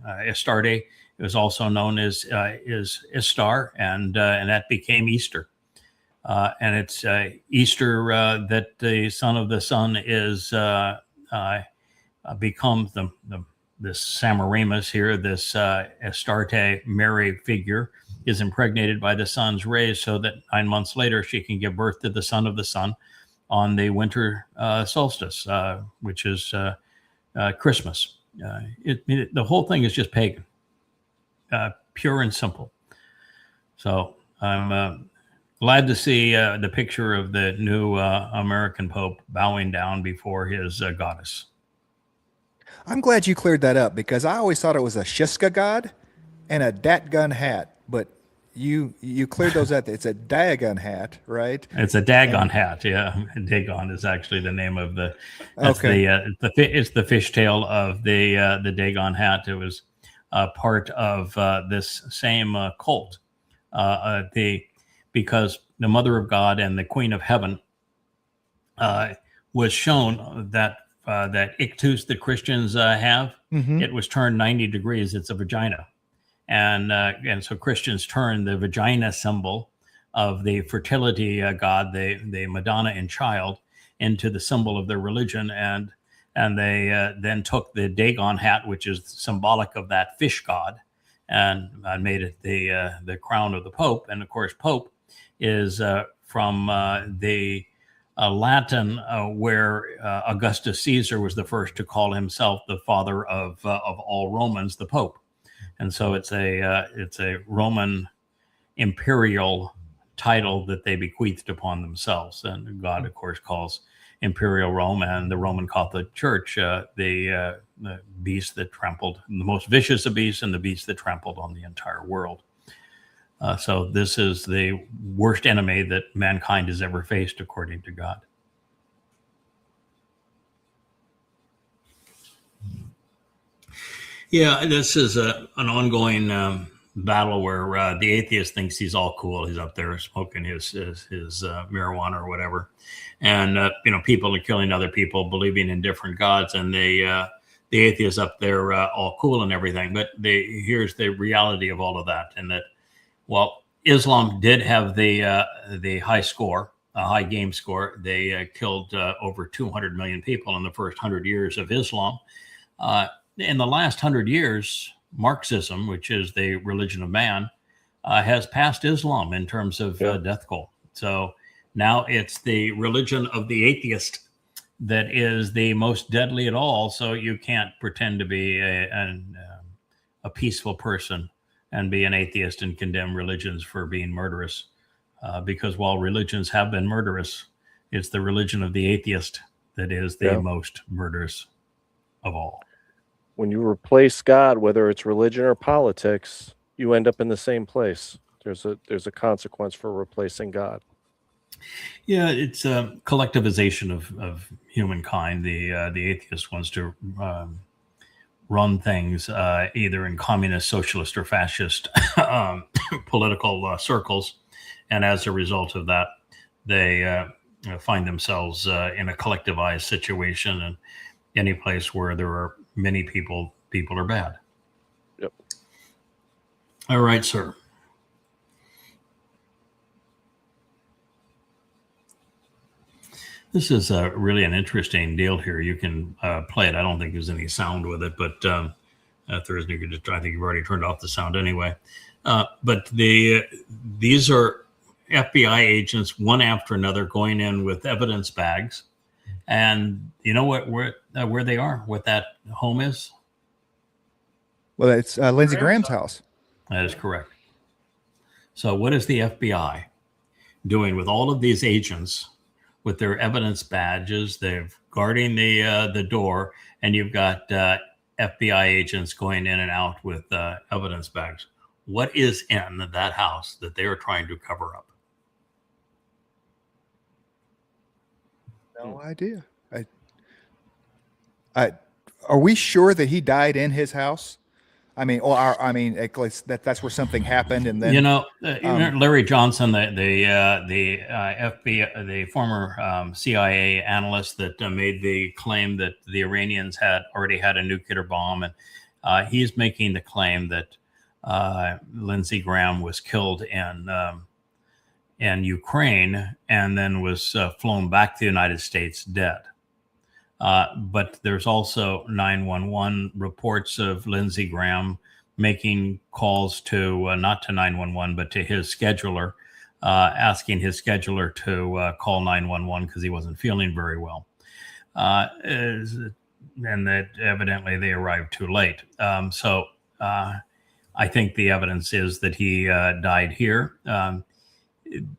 Astarte is also known as Istar, and that became Easter. And it's Easter that the Son of the Sun is becomes this Samaramus here, this Astarte Mary figure is impregnated by the sun's rays, so that 9 months later she can give birth to the Son of the Sun on the winter solstice, which is Christmas. The whole thing is just pagan, pure and simple. So I'm glad to see the picture of the new American Pope bowing down before his goddess. I'm glad you cleared that up, because I always thought it was a Shiska god and a Datgun hat, but you cleared those up. It's a Dagon hat, right? It's a Dagon hat, yeah. Dagon is actually the name of the. That's it's the fishtail of the Dagon hat. It was part of this same cult. Because the Mother of God and the Queen of Heaven was shown that ictus that Christians have, it was turned 90 degrees. It's a vagina. And so Christians turn the vagina symbol of the fertility god, the Madonna and Child, into the symbol of their religion. And they then took the Dagon hat, which is symbolic of that fish god, and made it the crown of the Pope. And of course, Pope is from the Latin, where Augustus Caesar was the first to call himself the father of all Romans, the Pope. And so it's a Roman imperial title that they bequeathed upon themselves. And God, of course, calls Imperial Rome and the Roman Catholic Church the beast that trampled, the most vicious of beasts, and the beast that trampled on the entire world. So this is the worst enemy that mankind has ever faced, according to God. Yeah, this is an ongoing battle where the atheist thinks he's all cool. He's up there smoking his marijuana or whatever, and people are killing other people, believing in different gods, and the atheist up there all cool and everything. But here's the reality of all of that, and that. Well, Islam did have the high score, a high game score. They killed over 200 million people in the first 100 years of Islam. In the last 100 years, Marxism, which is the religion of man, has passed Islam in terms of death toll. So now it's the religion of the atheist that is the most deadly at all. So you can't pretend to be a peaceful person and be an atheist and condemn religions for being murderous. Because while religions have been murderous, it's the religion of the atheist that is the most murderous of all. When you replace God, whether it's religion or politics, you end up in the same place. There's a consequence for replacing God. Yeah, it's a collectivization of humankind. The atheist wants to run things either in communist, socialist, or fascist political circles, and as a result of that, they find themselves in a collectivized situation, and any place where there are many people are bad. Yep. All right, sir. This is really an interesting deal here. You can play it. I don't think there's any sound with it, but if there isn't, you could just, I think you've already turned off the sound anyway. But these are FBI agents, one after another, going in with evidence bags. And you know where they are, what that home is? Well, it's Lindsey Graham's house. That is correct. So what is the FBI doing with all of these agents with their evidence badges? They're guarding the door, and you've got FBI agents going in and out with evidence bags. What is in that house that they are trying to cover up? No idea. Are we sure that he died in his house? I mean, at least that's where something happened, and then Larry Johnson, the FBI, the former CIA analyst that made the claim that the Iranians had already had a nuclear bomb, and he's making the claim that Lindsey Graham was killed in Ukraine and then was flown back to the United States dead. But there's also 911 reports of Lindsey Graham making calls to not to 911, but to his scheduler, asking his scheduler to call 911 because he wasn't feeling very well. And that evidently they arrived too late. So I think the evidence is that he died here.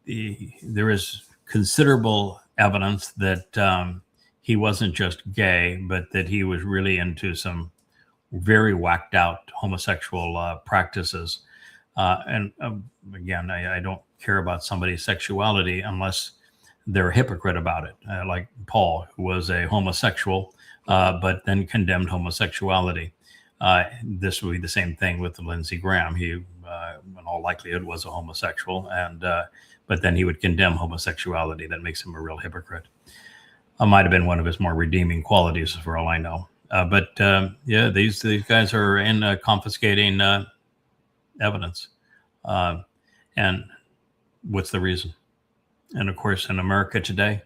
There is considerable evidence that he wasn't just gay, but that he was really into some very whacked out homosexual practices. And again, I don't care about somebody's sexuality unless they're a hypocrite about it, like Paul, who was a homosexual, but then condemned homosexuality. This would be the same thing with Lindsey Graham. He, in all likelihood, was a homosexual, and but then he would condemn homosexuality. That makes him a real hypocrite. Might have been one of his more redeeming qualities, for all I know. But yeah, these guys are in confiscating evidence. And what's the reason? And of course, in America today,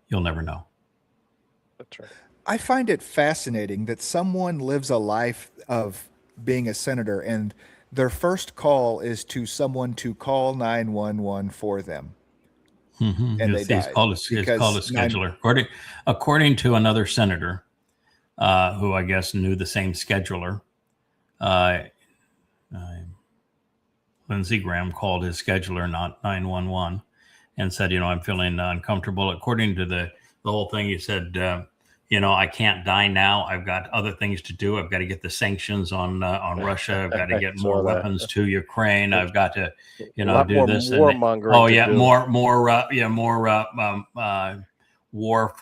you'll never know. That's right. I find it fascinating that someone lives a life of being a senator and their first call is to someone to call 911 for them. Mm-hmm. And He's they called a scheduler. According to another senator, who I guess knew the same scheduler, Lindsey Graham called his scheduler, not 911, and said, I'm feeling uncomfortable. According to the whole thing, he said, I can't die now. I've got other things to do. I've got to get the sanctions on Russia. I've got to get more weapons to Ukraine. I've got to, do this. Warmongering. Oh yeah, more war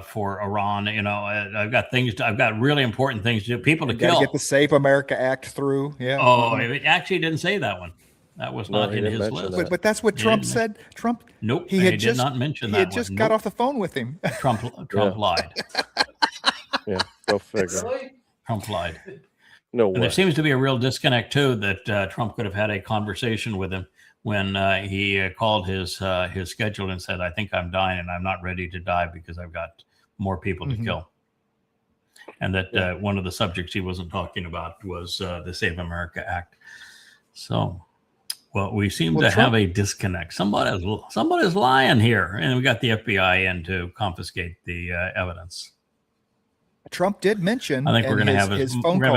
for Iran. I've got things. I've got really important things to do. People to kill. Get the Save America Act through. Yeah. Oh, it actually didn't say that one. That was not in his list. But that's what Trump said. Trump. Nope. He did not mention that. He had just got off the phone with him. Trump lied. Yeah, go figure. Trump lied. No way. And there seems to be a real disconnect too that Trump could have had a conversation with him when he called his scheduler and said, "I think I'm dying and I'm not ready to die because I've got more people to kill." And that one of the subjects he wasn't talking about was the Save America Act. So. Well, we seem to have a disconnect. Somebody's lying here, and we got the FBI in to confiscate the evidence. Trump did mention. I think we're going to have as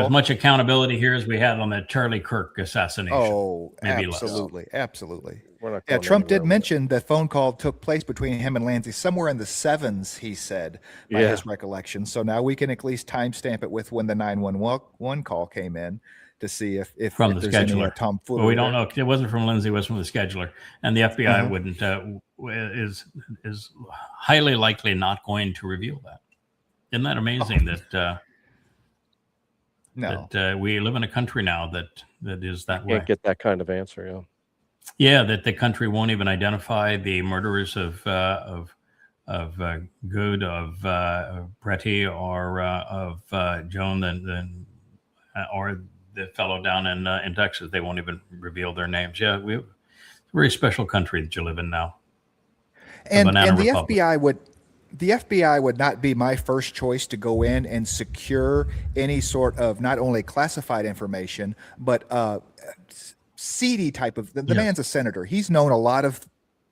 much accountability here as we had on the Charlie Kirk assassination. Oh, maybe absolutely, absolutely. Yeah, Trump did mention that phone call took place between him and Lindsey somewhere in the 7s, he said, by his recollection. So now we can at least timestamp it with when the 911 call came in. to see if From if the there's any scheduler. tomfoolery. Well, we don't there. know. It wasn't from Lindsey. It was from the scheduler, and the FBI Uh-huh. wouldn't is highly likely not going to reveal that. Isn't that amazing No. that we live in a country now that is that way? Can't get that kind of answer. Yeah. Yeah, that the country won't even identify the murderers of Good, of Bretty, or of Joan, or the fellow down in Texas. They won't even reveal their names. Yeah, it's a very special country that you live in now. And banana the republic. FBI would not be my first choice to go in and secure any sort of not only classified information, but seedy type of. The Yeah. man's a senator. He's known a lot of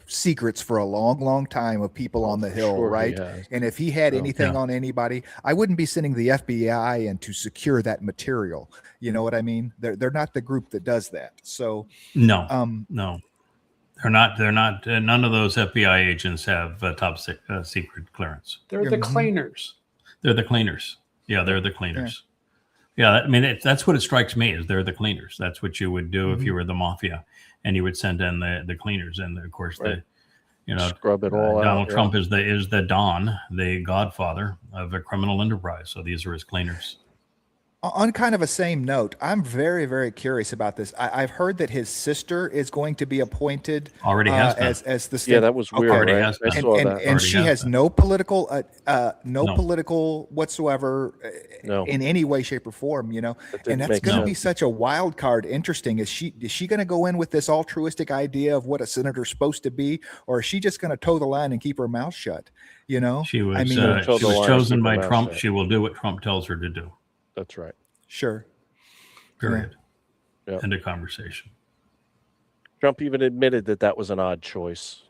secrets for a long, long time of people on the for Hill, sure he right? has. And if he had anything Yeah. on anybody, I wouldn't be sending the FBI in to secure that material. You know what I mean? They're not the group that does that. So No, um, no, they're not. They're not. None of those FBI agents have top secret clearance. They're the Mhm. cleaners. They're the cleaners. Yeah, they're the cleaners. Yeah, I mean, that's what it strikes me is they're the cleaners. That's what you would do if you were the mafia, and you would send in the cleaners. And of course, Right. you know, Scrub it all out. Donald yeah. Trump is the Don, the godfather of a criminal enterprise. So these are his cleaners. On kind of a same note, I'm very, very curious about this. I've heard that his sister is going to be appointed Already has been. as the Yeah, that was weird. Already Right? has I been. saw and that. and she Already has has no political no No. political whatsoever No. in any way, shape, or form, you know. That didn't And that's make going to sense. be such a wild card. Interesting. Is she going to go in with this altruistic idea of what a senator's supposed to be, or is she just going to toe the line and keep her mouth shut? You know, She was I mean, Toe she the was line, chosen keep her by mouth Trump. shut. She will do what Trump tells her to do. That's right. sure. Period. Yeah. End of conversation. Trump even admitted that was an odd choice.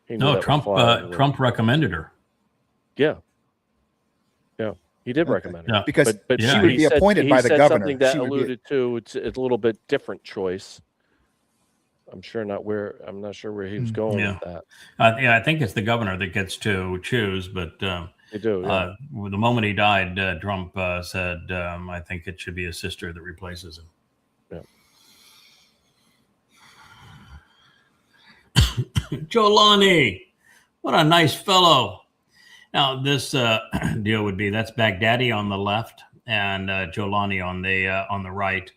He knew that No, would Trump fly anyway. Trump recommended her. Yeah. Yeah. He did Okay. recommend it. Yeah. Because But she he would be appointed he by the said governor. Something that She would be- alluded to it's a little bit different choice. I'm not sure where he was going Yeah. with that. Yeah, I think it's the governor that gets to choose. But They do. Yeah. the moment he died, Trump said, "I think it should be his sister that replaces him." Yeah. Jolani, what a nice fellow. Now, this deal would be that's Baghdadi on the left and Jolani on the right.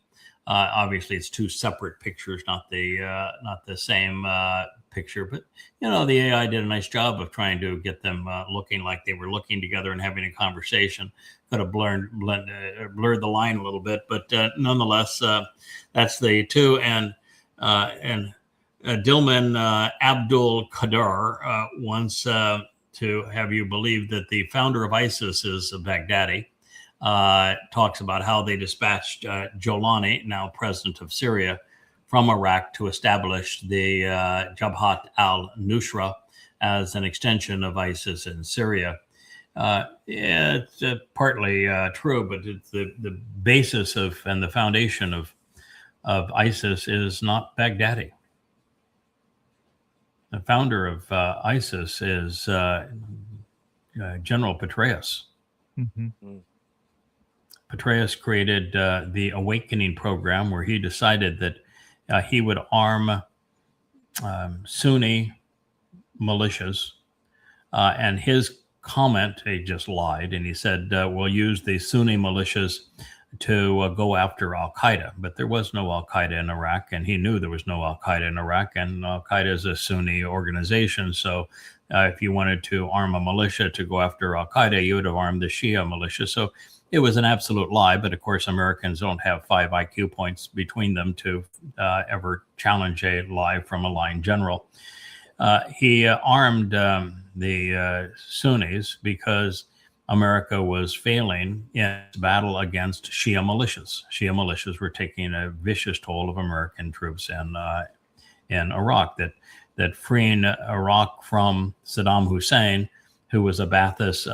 Obviously, it's two separate pictures, not the same picture. But you know, the AI did a nice job of trying to get them looking like they were looking together and having a conversation. Could have blurred the line a little bit, but nonetheless, that's the two. And Dilman Abdul Qadir wants to have you believe that the founder of ISIS is Baghdadi. Talks about how they dispatched Jolani, now president of Syria, from Iraq to establish the Jabhat al-Nusra as an extension of ISIS in Syria. It's partly true, but it's the basis of and the foundation of ISIS is not Baghdadi. The founder of ISIS is General Petraeus. Mm-hmm. Petraeus created the Awakening program, where he decided that he would arm Sunni militias. And his comment, he just lied, and he said, we'll use the Sunni militias to go after al-Qaeda. But there was no al-Qaeda in Iraq, and he knew there was no al-Qaeda in Iraq, and al-Qaeda is a Sunni organization. So if you wanted to arm a militia to go after al-Qaeda, you would have armed the Shia militia. So it was an absolute lie. But of course, Americans don't have 5 IQ points between them to ever challenge a lie from a lying general. He armed the Sunnis because America was failing in its battle against Shia militias. Shia militias were taking a vicious toll of American troops in Iraq. That freeing Iraq from Saddam Hussein, who was a Ba'athist,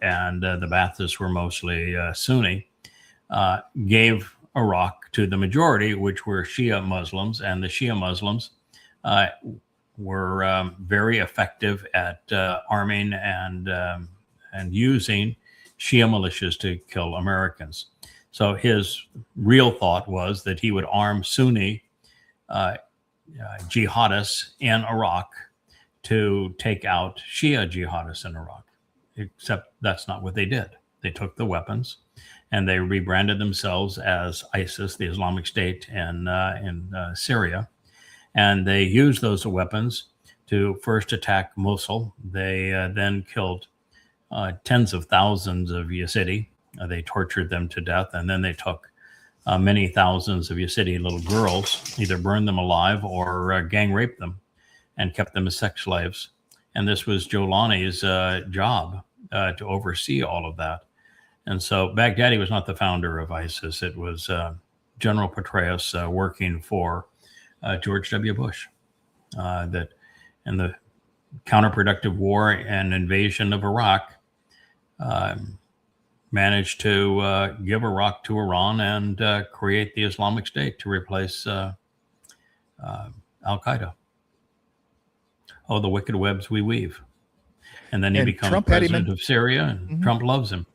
and the Ba'athists were mostly Sunni, gave Iraq to the majority, which were Shia Muslims, and the Shia Muslims were very effective at arming and using Shia militias to kill Americans. So his real thought was that he would arm Sunni jihadists in Iraq to take out Shia jihadists in Iraq. Except that's not what they did. They took the weapons and they rebranded themselves as ISIS, the Islamic State in Syria. And they used those weapons to first attack Mosul. They then killed tens of thousands of Yazidi. They tortured them to death. And then they took many thousands of Yazidi little girls, either burned them alive or gang raped them and kept them as sex slaves. And this was Jolani's job to oversee all of that. And so Baghdadi was not the founder of ISIS. It was General Petraeus working for George W. Bush that in the counterproductive war and invasion of Iraq managed to give Iraq to Iran and create the Islamic State to replace Al-Qaeda. Oh, the wicked webs we weave. And then he becomes Trump had him president of Syria, and Trump loves him.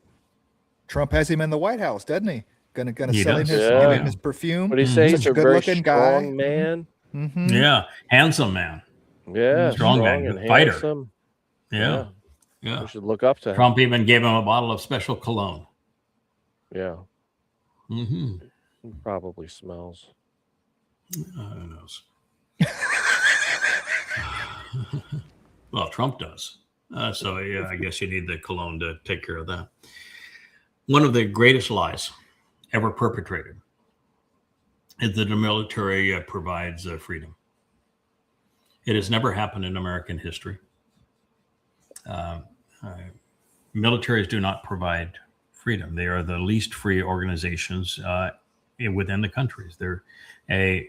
Trump has him in the White House, doesn't he? Gonna He sell him does. his, Yeah. give him his perfume. What do you say? Such He's a a very good-looking guy. strong man. Mhm. Yeah, handsome man. Yeah, Strong man, and fighter. handsome. Yeah, yeah. We should look up to him. Trump even gave him a bottle of special cologne. Yeah, Mm-hmm. he probably smells. Who knows? Well, Trump does. So yeah, I guess you need the cologne to take care of that. One of the greatest lies ever perpetrated is that the military provides freedom. It has never happened in American history. Militaries do not provide freedom. They are the least free organizations within the countries. They're a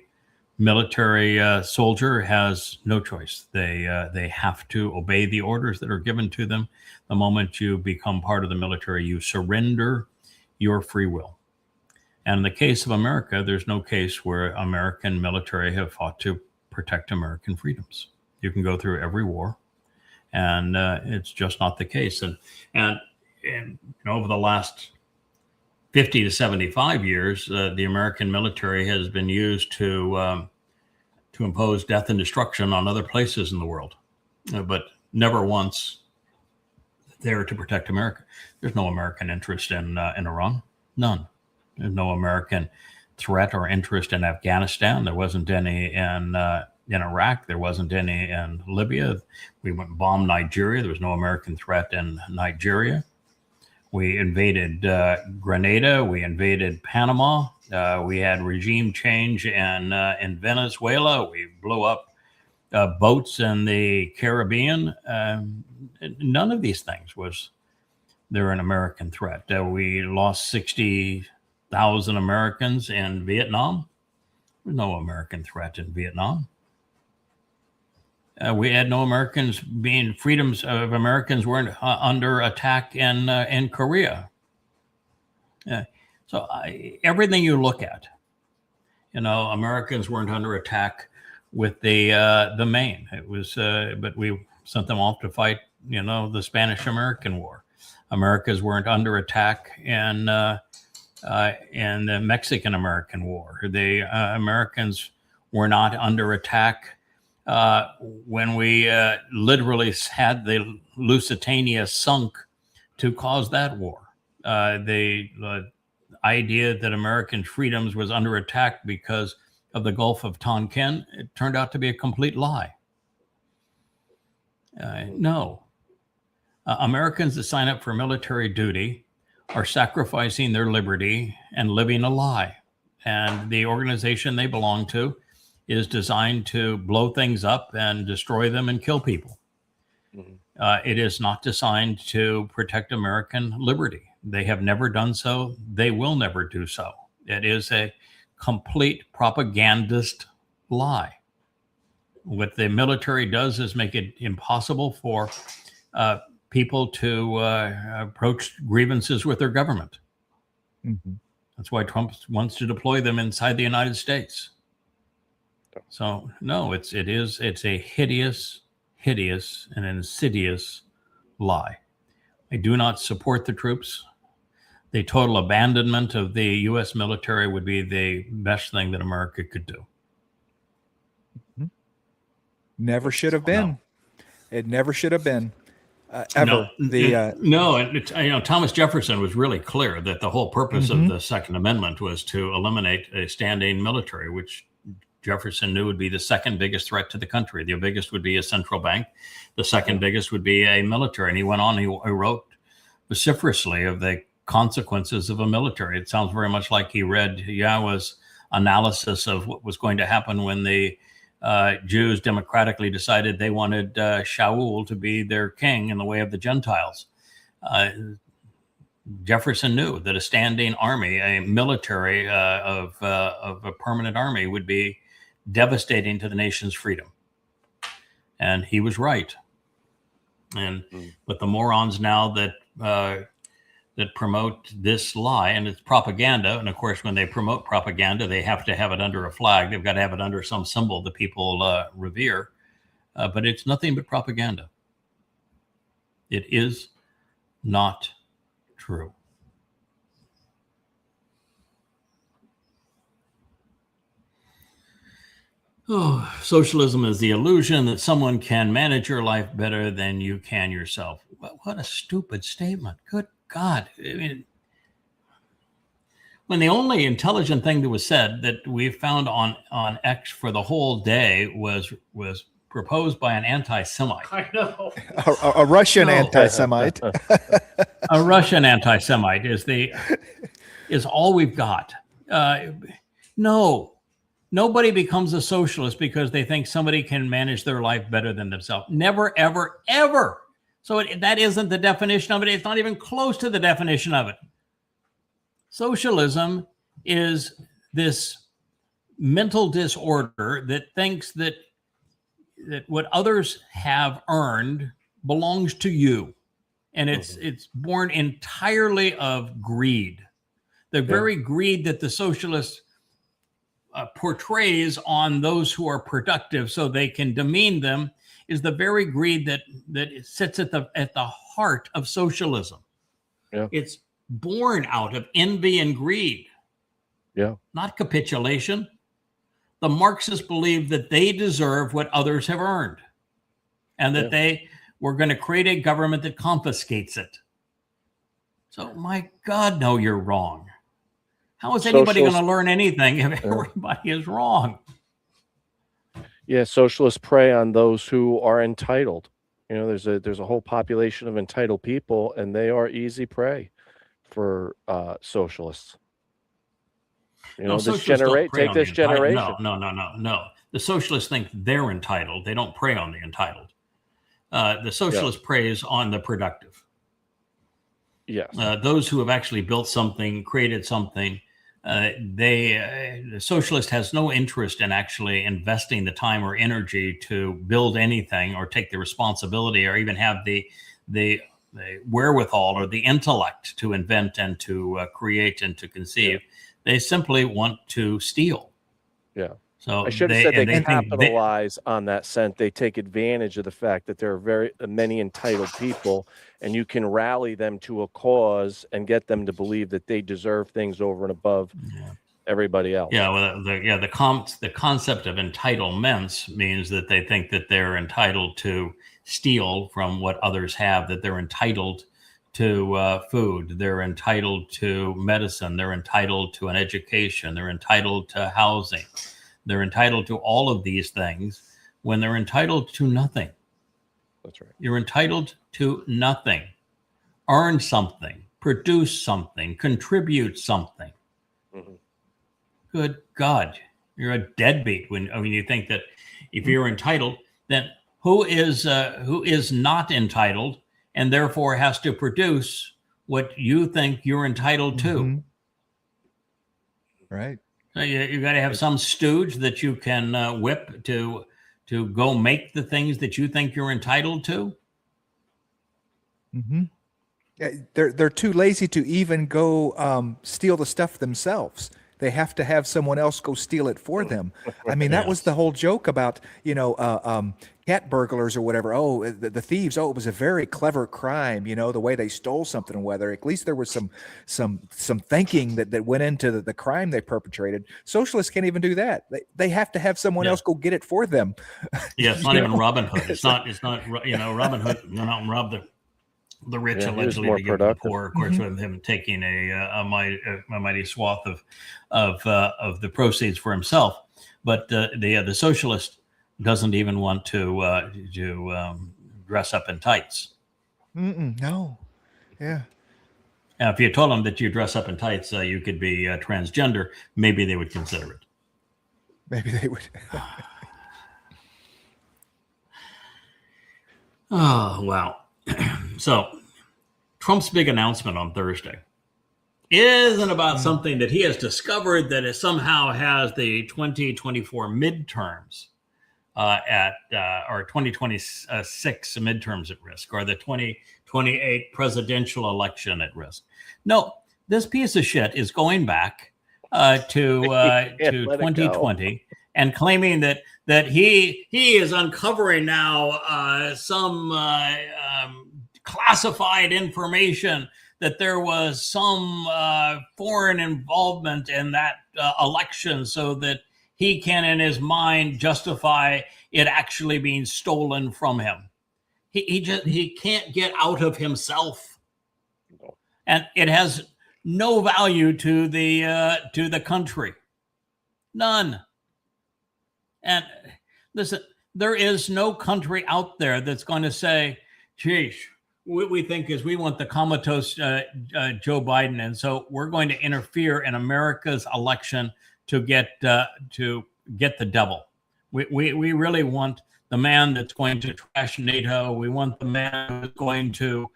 military soldier has no choice. They have to obey the orders that are given to them. The moment you become part of the military, you surrender your free will. And in the case of America, there's no case where American military have fought to protect American freedoms. You can go through every war, and it's just not the case. And over the last 50 to 75 years, the American military has been used to impose death and destruction on other places in the world, but never once there to protect America. There's no American interest in Iran, none. There's no American threat or interest in Afghanistan. There wasn't any in Iraq. There wasn't any in Libya. We went and bombed Nigeria. There was no American threat in Nigeria. We invaded Grenada. We invaded Panama. We had regime change in Venezuela. We blew up boats in the Caribbean. None of these things was there an American threat. We lost 60,000 Americans in Vietnam. There's no American threat in Vietnam. We had no Americans freedoms of Americans weren't under attack in Korea. So everything you look at, Americans weren't under attack with the Maine. It was, but we sent them off to fight, the Spanish-American War. Americans weren't under attack in the Mexican-American War. The Americans were not under attack when we literally had the Lusitania sunk to cause that war. The idea that American freedoms was under attack because of the Gulf of Tonkin, it turned out to be a complete lie. No. Americans that sign up for military duty are sacrificing their liberty and living a lie. And the organization they belong to is designed to blow things up and destroy them and kill people. Mm-hmm. It is not designed to protect American liberty. They have never done so. They will never do so. It is a complete propagandist lie. What the military does is make it impossible for people to approach grievances with their government. Mm-hmm. That's why Trump wants to deploy them inside the United States. So no, it's a hideous and insidious lie. I do not support the troops. the total abandonment of the U.S. military would be the best thing that America could do. Never should have been. No. It never should have been. Ever. No, and Thomas Jefferson was really clear that the whole purpose of the Second Amendment was to eliminate a standing military, which Jefferson knew would be the second biggest threat to the country. The biggest would be a central bank. The second biggest would be a military. And he went on, he wrote vociferously of the consequences of a military. It sounds very much like he read YAHOWAH's analysis of what was going to happen when the Jews democratically decided they wanted Shaul to be their king in the way of the Gentiles. Jefferson knew that a standing army, a military of a permanent army, would be devastating to the nation's freedom. And he was right. But the morons now that promote this lie, and it's propaganda. And of course, when they promote propaganda, they have to have it under a flag. They've got to have it under some symbol that people revere. But it's nothing but propaganda. It is not true. Oh, socialism is the illusion that someone can manage your life better than you can yourself. What a stupid statement. Good God. I mean, when the only intelligent thing that was said that we found on X for the whole day was proposed by an anti-Semite. I know. A Russian anti-Semite. A Russian anti-Semite is all we've got. No. Nobody becomes a socialist because they think somebody can manage their life better than themselves. Never, ever, ever. So that isn't the definition of it. It's not even close to the definition of it. Socialism is this mental disorder that thinks that what others have earned belongs to you. And it's born entirely of greed. The very greed that the socialist portrays on those who are productive so they can demean them is the very greed that sits at the heart of socialism. Yeah. It's born out of envy and greed. Yeah. Not capitulation. The Marxists believe that they deserve what others have earned and that they were going to create a government that confiscates it. So, my God, no, you're wrong. How is anybody going to learn anything if everybody is wrong? Yeah, socialists prey on those who are entitled. You know, there's a whole population of entitled people, and they are easy prey for socialists. You know, take this generation. No. The socialists think they're entitled. They don't prey on the entitled. The socialist preys on the productive. Yes. Those who have actually built something, created something, the socialist has no interest in actually investing the time or energy to build anything or take the responsibility or even have the wherewithal or the intellect to invent and to create and to conceive. They simply want to steal. Yeah. So I should have said they capitalize on that sense. They take advantage of the fact that there are very many entitled people, and you can rally them to a cause and get them to believe that they deserve things over and above everybody else. Yeah, well, the concept of entitlements means that they think that they're entitled to steal from what others have, that they're entitled to food, they're entitled to medicine, they're entitled to an education, they're entitled to housing. They're entitled to all of these things when they're entitled to nothing. That's right. You're entitled to nothing. Earn something, produce something, contribute something. Mm-hmm. Good God, you're a deadbeat when you think that if you're entitled, then who is not entitled and therefore has to produce what you think you're entitled to? Mm-hmm. Right. So you got to have some stooge that you can whip to go make the things that you think you're entitled to. Mm-hmm. Yeah, they're too lazy to even go steal the stuff themselves. They have to have someone else go steal it for them. I mean, that was the whole joke about, cat burglars or whatever. Oh, the thieves. Oh, it was a very clever crime. The way they stole something, whether at least there was some thinking that went into the crime they perpetrated. Socialists can't even do that. They have to have someone else go get it for them. Yeah, it's not even Robin Hood. It's not. Robin Hood. You're not rob the rich allegedly to give to the poor. Of course, with him taking a mighty swath of the proceeds for himself. But the socialist doesn't even want to dress up in tights. No. Yeah. Now, if you told them that you dress up in tights, you could be transgender, maybe they would consider it. Maybe they would. Oh, wow. So Trump's big announcement on Thursday isn't about something that he has discovered that it somehow has the 2024 midterms or 2026 midterms at risk, or the 2028 presidential election at risk. No, this piece of shit is going back to 2020 and claiming that he is uncovering now some classified information, that there was some foreign involvement in that election, so that he can, in his mind, justify it actually being stolen from him. He can't get out of himself, and it has no value to the country, none. And listen, there is no country out there that's going to say, "Geez, what we think is we want the comatose Joe Biden, and so we're going to interfere in America's election to get the devil. We really want the man that's going to trash NATO. We want the man who's going to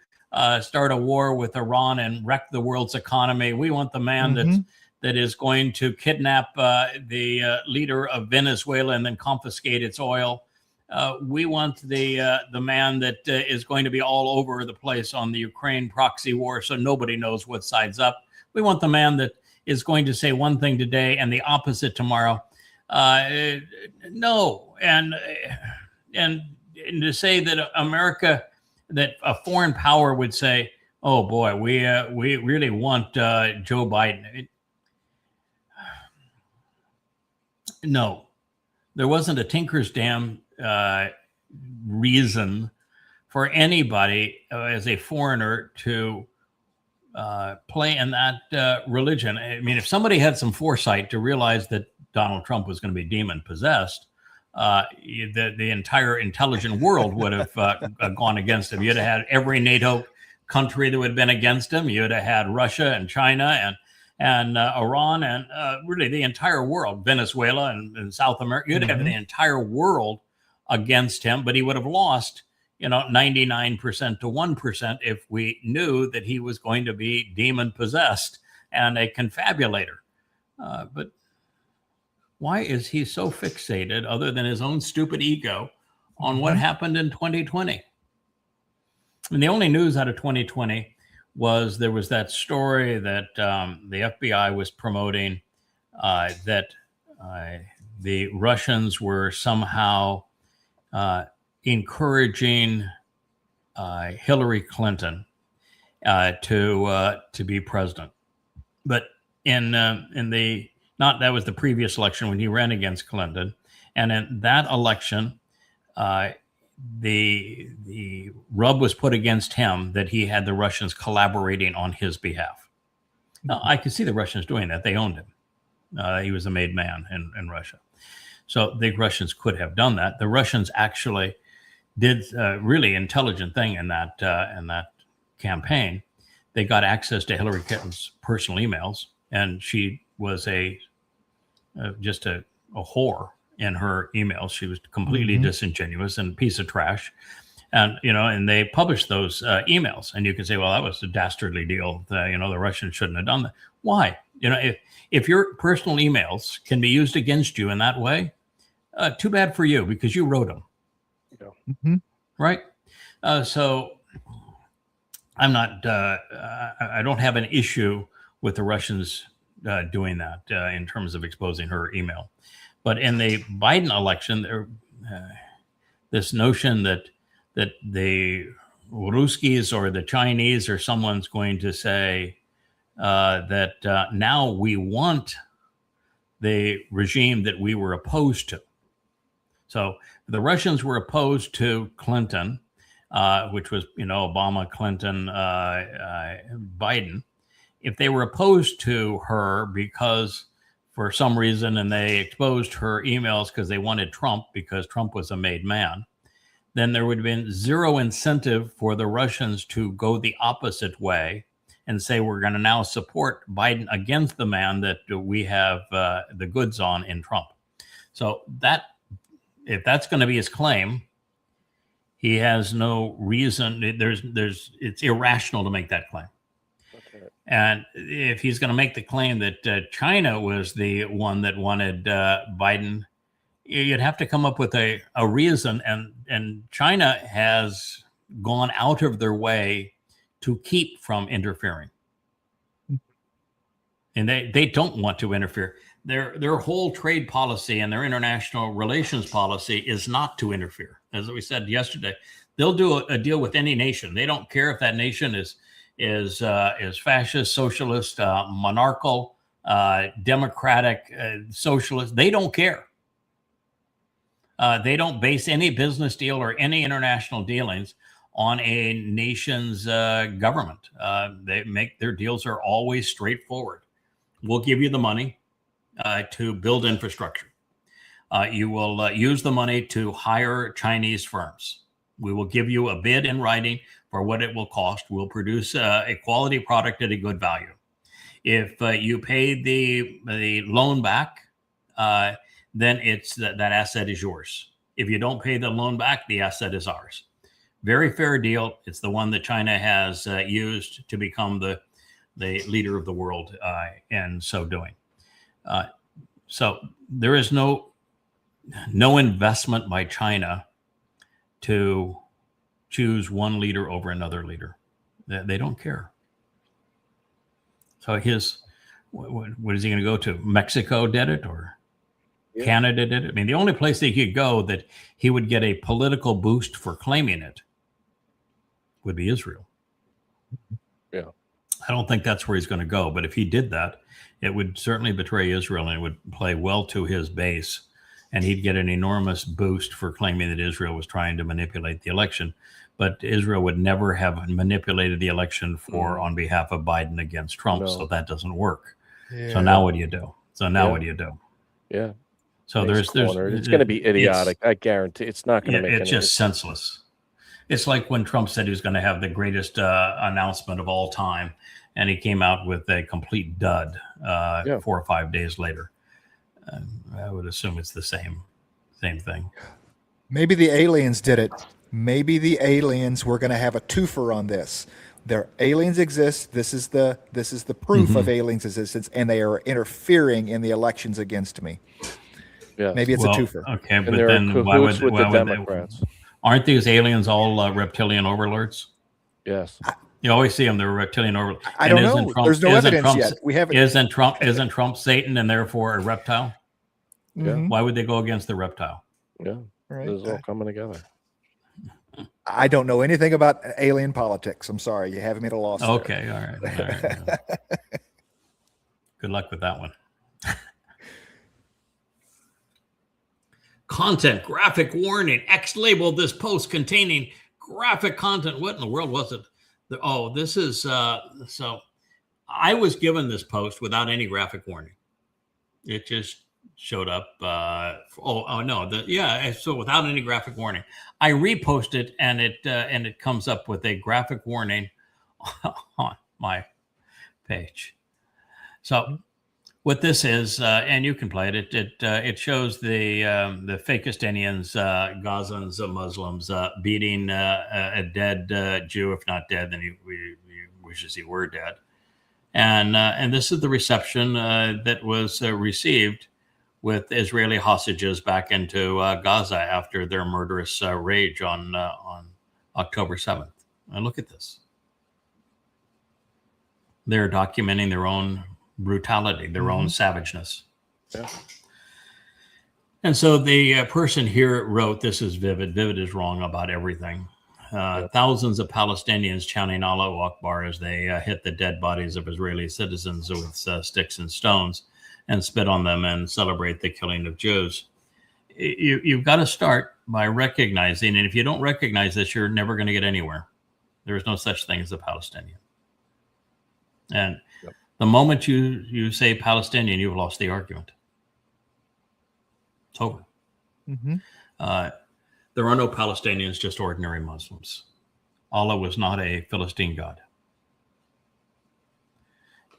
start a war with Iran and wreck the world's economy. We want the man that is going to kidnap the leader of Venezuela and then confiscate its oil. We want the man that is going to be all over the place on the Ukraine proxy war, so nobody knows what side's up. We want the man that is going to say one thing today and the opposite tomorrow. No, and to say that America, that a foreign power would say, "Oh boy, we really want Joe Biden." No, there wasn't a tinker's damn reason for anybody as a foreigner to play in that religion. I mean, if somebody had some foresight to realize that Donald Trump was going to be demon possessed, the entire intelligent world would have gone against him. You'd have had every NATO country that would have been against him. You'd have had Russia and China and Iran and really the entire world, Venezuela and South America. You'd have the entire world against him, but he would have lost 99% to 1% if we knew that he was going to be demon possessed and a confabulator. But why is he so fixated, other than his own stupid ego, on what happened in 2020? And the only news out of 2020 was there was that story that the FBI was promoting that the Russians were somehow encouraging Hillary Clinton to be president. But in the that was the previous election when he ran against Clinton, and in that election, the rub was put against him that he had the Russians collaborating on his behalf. Now, I could see the Russians doing that. They owned him. He was a made man in Russia. So the Russians could have done that. The Russians actually did a really intelligent thing in that campaign. They got access to Hillary Clinton's personal emails, and she was just a whore in her emails. She was completely disingenuous and a piece of trash. And, and they published those emails, and you can say, well, that was a dastardly deal. The Russians shouldn't have done that. Why? If your personal emails can be used against you in that way, too bad for you, because you wrote them. Yeah. Right? So I'm not, I don't have an issue with the Russians doing that in terms of exposing her email. But in the Biden election, this notion that the Ruskies or the Chinese or someone's going to say that now we want the regime that we were opposed to. So the Russians were opposed to Clinton, which was, Obama, Clinton, Biden. If they were opposed to her because for some reason, and they exposed her emails because they wanted Trump, because Trump was a made man, then there would have been zero incentive for the Russians to go the opposite way and say, we're going to now support Biden against the man that we have the goods on in Trump. So that, if that's going to be his claim, he has no reason. It's irrational to make that claim. Okay. And if he's going to make the claim that China was the one that wanted Biden, you'd have to come up with a reason. And China has gone out of their way to keep from interfering. And they don't want to interfere. Their whole trade policy and their international relations policy is not to interfere. As we said yesterday, they'll do a deal with any nation. They don't care if that nation is fascist, socialist, monarchical, democratic, socialist. They don't care. They don't base any business deal or any international dealings on a nation's government. They make their deals are always straightforward. We'll give you the money to build infrastructure. You will use the money to hire Chinese firms. We will give you a bid in writing for what it will cost. We'll produce a quality product at a good value. If you pay the loan back, then it's that asset is yours. If you don't pay the loan back, the asset is ours. Very fair deal. It's the one that China has used to become the leader of the world in so doing. So there is no investment by China to choose one leader over another leader. They don't care. So what is he going to go to? Mexico did it, or Canada did it? I mean, the only place he could go that he would get a political boost for claiming it would be Israel. Yeah. I don't think that's where he's going to go. But if he did that, it would certainly betray Israel, and it would play well to his base. And he'd get an enormous boost for claiming that Israel was trying to manipulate the election. But Israel would never have manipulated the election on behalf of Biden against Trump. No. So that doesn't work. Yeah. So now what do you do? What do you do? Yeah. So it's going to be idiotic. I guarantee it's not going to make it's just senseless. It's like when Trump said he was going to have the greatest announcement of all time, and he came out with a complete dud 4 or 5 days later. I would assume it's the same thing. Maybe the aliens did it. Maybe the aliens were going to have a twofer on this. Their aliens exist. This is the proof of aliens' existence, and they are interfering in the elections against me. Yeah. Maybe it's a twofer. Okay, but then why would the Democrats? Aren't these aliens all reptilian overlords? Yes. You always see them; they're reptilian overlords. I don't know. There's no evidence yet. We haven't. Isn't Trump Satan and therefore a reptile? Yeah. Why would they go against the reptile? Yeah. Right. This is all coming together. I don't know anything about alien politics. I'm sorry. You have me at a loss. Okay. All right. Good luck with that one. Content, graphic warning. X labeled this post containing graphic content. What in the world was it? This is so I was given this post without any graphic warning. It just showed up. So without any graphic warning, I reposted and it comes up with a graphic warning on my page. So what this is, and you can play it. It shows the Fakistinians, Gazans, Muslims beating a dead Jew. If not dead, then we wishes he were dead. And this is the reception that was received with Israeli hostages back into Gaza after their murderous rage on October 7th. And look at this. They're documenting their own brutality, their own savageness. Yeah. And so the person here wrote, this is Vivid. Vivid is wrong about everything. Thousands of Palestinians chanting Allahu Akbar as they hit the dead bodies of Israeli citizens with sticks and stones and spit on them and celebrate the killing of Jews. You've got to start by recognizing, and if you don't recognize this, you're never going to get anywhere. There is no such thing as a Palestinian. And the moment you say Palestinian, you've lost the argument. It's over. There are no Palestinians, just ordinary Muslims. Allah was not a Philistine god.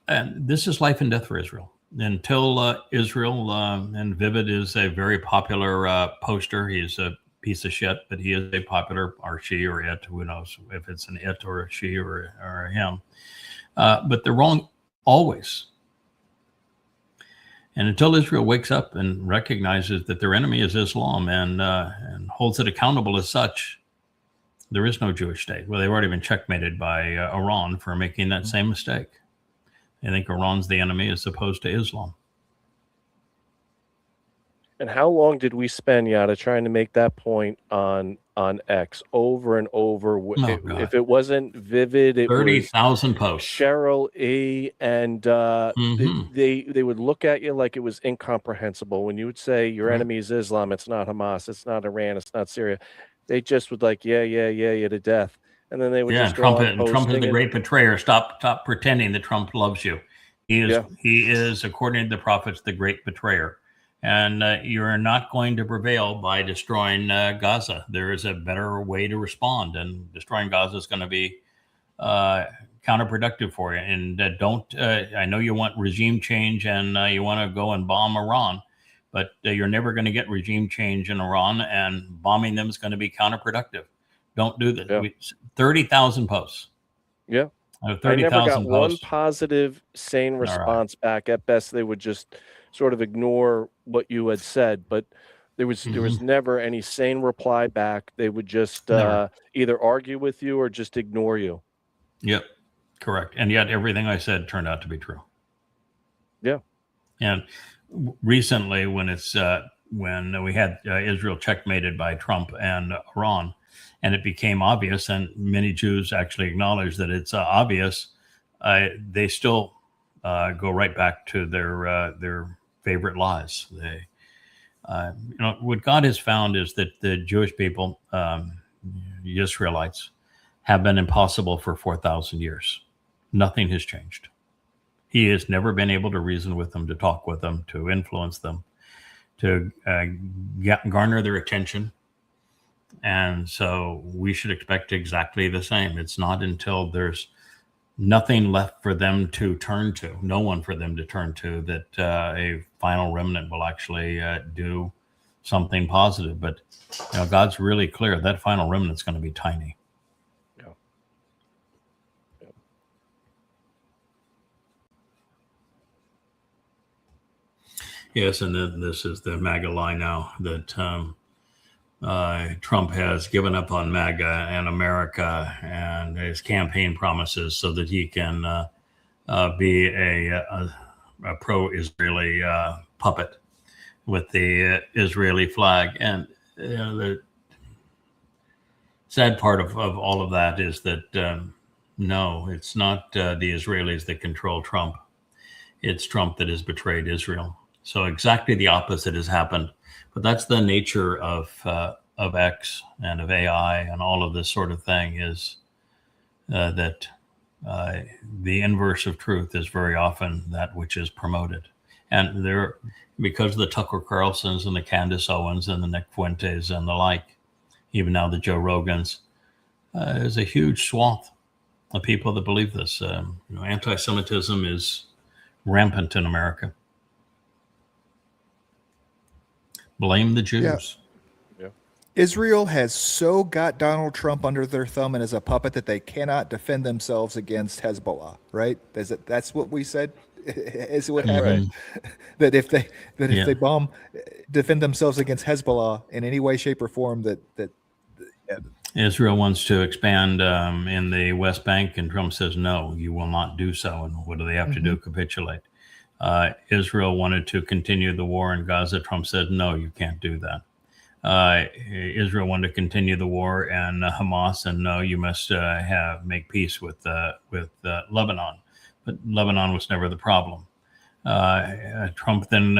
And this is life and death for Israel. Until Israel, and Vivid is a very popular poster. He's a piece of shit, but he is a popular, or she or it, who knows if it's an it or a she or a him. But they're wrong always. And until Israel wakes up and recognizes that their enemy is Islam and holds it accountable as such, there is no Jewish state. Well, they've already been checkmated by Iran for making that same mistake. They think Iran's the enemy as opposed to Islam. And how long did we spend, Yada, trying to make that point on X over and over? If it wasn't Vivid, it 30,000 posts. Cheryl E. And they would look at you like it was incomprehensible. When you would say your enemy is Islam, it's not Hamas, it's not Iran, it's not Syria. They just would like, yeah, to death. And then they would just Trump go on Trump is the posting great betrayer. Stop pretending that Trump loves you. He is, according to the prophets, the great betrayer. And you're not going to prevail by destroying Gaza. There is a better way to respond, and destroying Gaza is going to be counterproductive for you. And I know you want regime change and you want to go and bomb Iran, but you're never going to get regime change in Iran, and bombing them is going to be counterproductive. Don't do that. 30,000 posts. Yeah. 30,000 I never got posts. one positive, sane response back. At best, they would just sort of ignore what you had said, but there was never any sane reply back. They would just either argue with you or just ignore you. Yep, correct. And yet everything I said turned out to be true. Yeah. And recently, when we had Israel checkmated by Trump and Iran, and it became obvious, and many Jews actually acknowledge that it's obvious, they still go right back to their favorite lies. What God has found is that the Jewish people, the Israelites, have been impossible for 4,000 years. Nothing has changed. He has never been able to reason with them, to talk with them, to influence them, to garner their attention. And so we should expect exactly the same. It's not until there's nothing left for them to turn to, no one for them to turn to, that a final remnant will actually do something positive. But God's really clear that final remnant's going to be tiny. Yes, and then this is the MAGA lie now, that Trump has given up on MAGA and America and his campaign promises so that he can be a pro-Israeli puppet with the Israeli flag. And the sad part of all of that is that, no, it's not the Israelis that control Trump. It's Trump that has betrayed Israel. So exactly the opposite has happened. But that's the nature of X and of AI and all of this sort of thing, is that the inverse of truth is very often that which is promoted. And there, because of the Tucker Carlsons and the Candace Owens and the Nick Fuentes and the like, even now the Joe Rogans, there's a huge swath of people that believe this. Anti-Semitism is rampant in America. Blame the Jews. Yeah. Israel has so got Donald Trump under their thumb and as a puppet that they cannot defend themselves against Hezbollah, right? That's what we said is what happened. That if they defend themselves against Hezbollah in any way, shape, or form, that Israel wants to expand in the West Bank, and Trump says, no, you will not do so. And what do they have to do? Capitulate. Israel wanted to continue the war in Gaza. Trump said, no, you can't do that. Israel wanted to continue the war and Hamas, and no, you must make peace with Lebanon. But Lebanon was never the problem. Trump then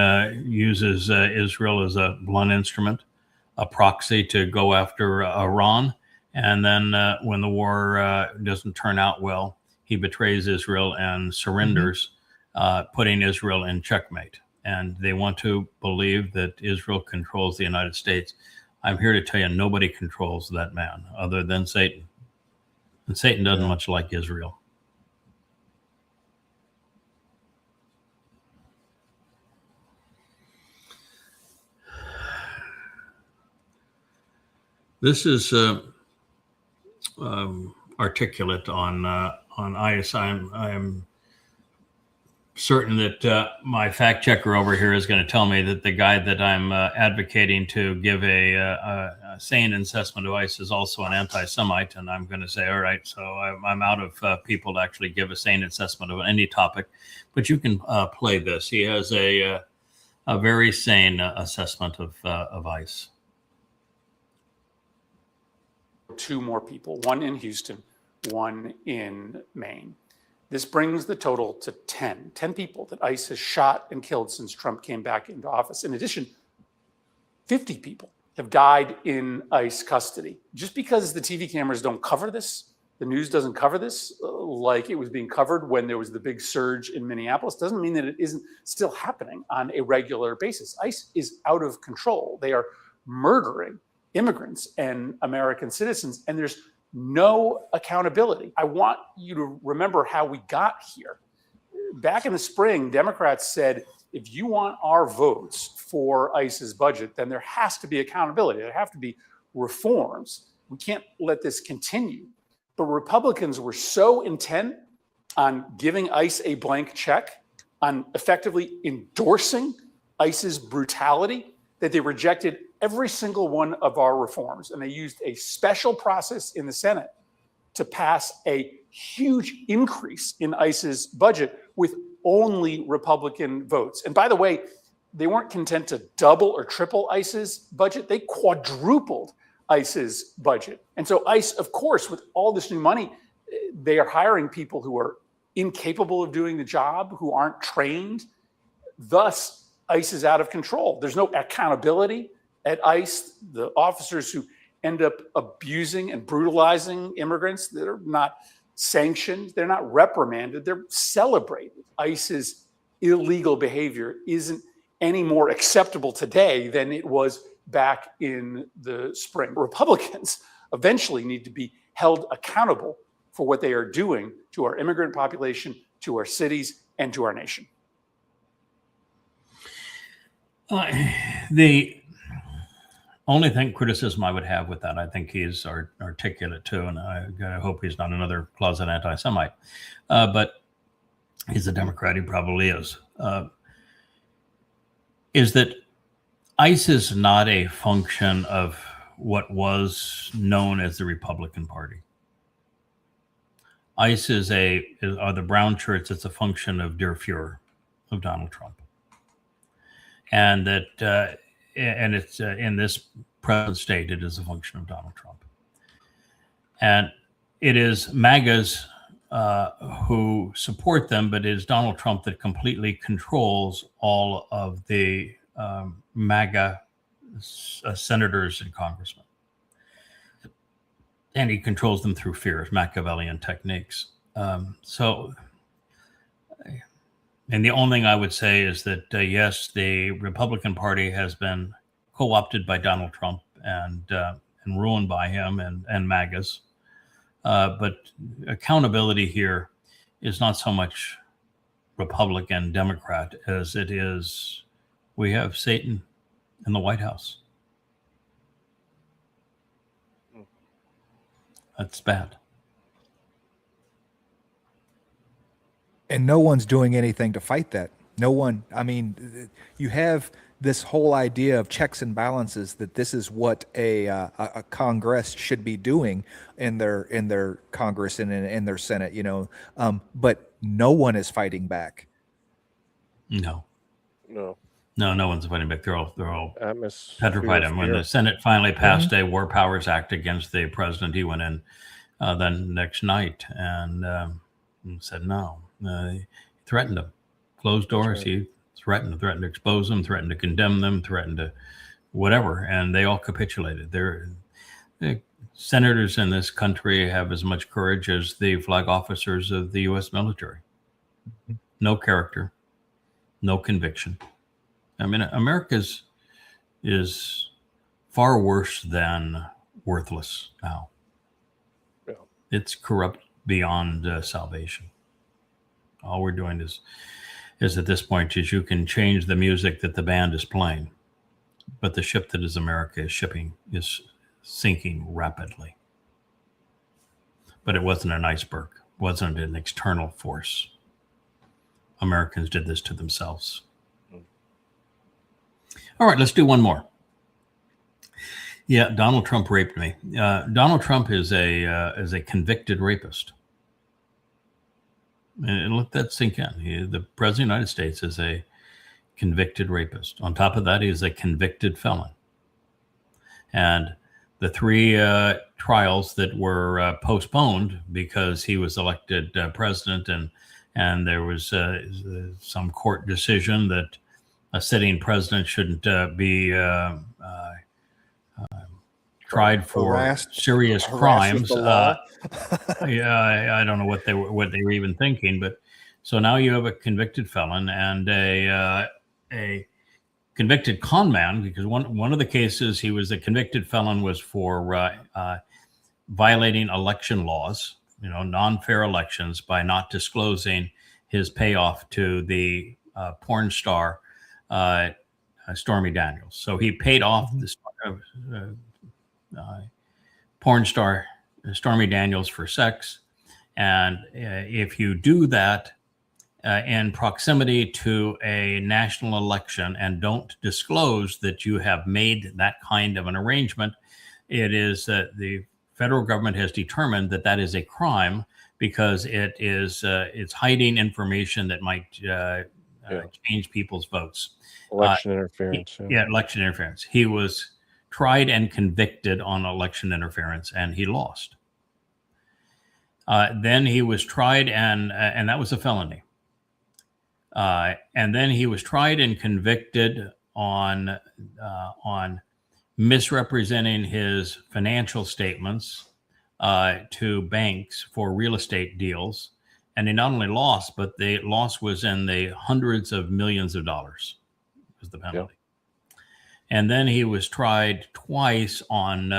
uses Israel as a blunt instrument, a proxy to go after Iran. And then when the war doesn't turn out well, he betrays Israel and surrenders, putting Israel in checkmate. And they want to believe that Israel controls the United States. I'm here to tell you, nobody controls that man other than Satan. And Satan doesn't much like Israel. This is articulate on ICE. I'm certain that my fact checker over here is going to tell me that the guy that I'm advocating to give a sane assessment of ICE is also an anti-Semite, and I'm going to say, all right, so I'm out of people to actually give a sane assessment of any topic, but you can play this. He has a very sane assessment of ICE. 2 more people, one in Houston, one in Maine. This brings the total to 10 people that ICE has shot and killed since Trump came back into office. In addition, 50 people have died in ICE custody. Just because the TV cameras don't cover this, the news doesn't cover this like it was being covered when there was the big surge in Minneapolis, doesn't mean that it isn't still happening on a regular basis. ICE is out of control. They are murdering immigrants and American citizens, and there's no accountability. I want you to remember how we got here. Back in the spring, Democrats said, if you want our votes for ICE's budget, then there has to be accountability. There have to be reforms. We can't let this continue. But Republicans were so intent on giving ICE a blank check, on effectively endorsing ICE's brutality, that they rejected every single one of our reforms. And they used a special process in the Senate to pass a huge increase in ICE's budget with only Republican votes. And by the way, they weren't content to double or triple ICE's budget. They quadrupled ICE's budget. And so ICE, of course, with all this new money, they are hiring people who are incapable of doing the job, who aren't trained. Thus, ICE is out of control. There's no accountability at ICE. The officers who end up abusing and brutalizing immigrants, they're not sanctioned, they're not reprimanded, they're celebrated. ICE's illegal behavior isn't any more acceptable today than it was back in the spring. Republicans eventually need to be held accountable for what they are doing to our immigrant population, to our cities, and to our nation. The only criticism I would have with that, I think he's articulate too, and I hope he's not another closet anti-Semite, but he's a Democrat, he probably is that ICE is not a function of what was known as the Republican Party. ICE are the brown shirts. It's a function of Der Fuhrer, of Donald Trump. And that, and it's in this present state, it is a function of Donald Trump. And it is MAGAs who support them, but it is Donald Trump that completely controls all of the MAGA senators and congressmen. And he controls them through fear, Machiavellian techniques. And the only thing I would say is that, yes, the Republican Party has been co-opted by Donald Trump and ruined by him and MAGAs. But accountability here is not so much Republican, Democrat, as it is we have Satan in the White House. That's bad. And no one's doing anything to fight that. No one, I mean, you have this whole idea of checks and balances, that this is what a Congress should be doing in their Congress and in their Senate, but no one is fighting back. No. No. No one's fighting back. They're all petrified him. When Fear. the Senate finally passed a War Powers Act against the president, he went in the next night and said no. He threatened them. Closed doors. right. He threatened to expose them, threatened to condemn them, threatened to whatever, and they all capitulated. The senators in this country have as much courage as the flag officers of the U.S. military. No character, no conviction. I mean, America is far worse than worthless now. Yeah. It's corrupt beyond salvation. All we're doing is at this point is you can change the music that the band is playing, but the ship that is America is sinking rapidly. But it wasn't an iceberg, wasn't an external force. Americans did this to themselves. All right, let's do one more. Yeah, Donald Trump raped me. Donald Trump is a convicted rapist. And let that sink in. The President of the United States is a convicted rapist. On top of that, he is a convicted felon. And the three trials that were postponed because he was elected president, and there was some court decision that a sitting president shouldn't be tried for serious crimes. I don't know what they were even thinking, but so now you have a convicted felon and a convicted con man, because one of the cases he was a convicted felon was for violating election laws, non-fair elections, by not disclosing his payoff to the porn star Stormy Daniels. So he paid off the porn star Stormy Daniels for sex, and if you do that in proximity to a national election and don't disclose that you have made that kind of an arrangement, it is the federal government has determined that is a crime, because it's hiding information that might change people's votes. Election interference. Election interference. He was tried and convicted on election interference, and he lost. Then he was tried, and that was a felony. And then he was tried and convicted on misrepresenting his financial statements to banks for real estate deals. And he not only lost, but the loss was in the hundreds of millions of dollars was the penalty. Yep. And then he was tried twice on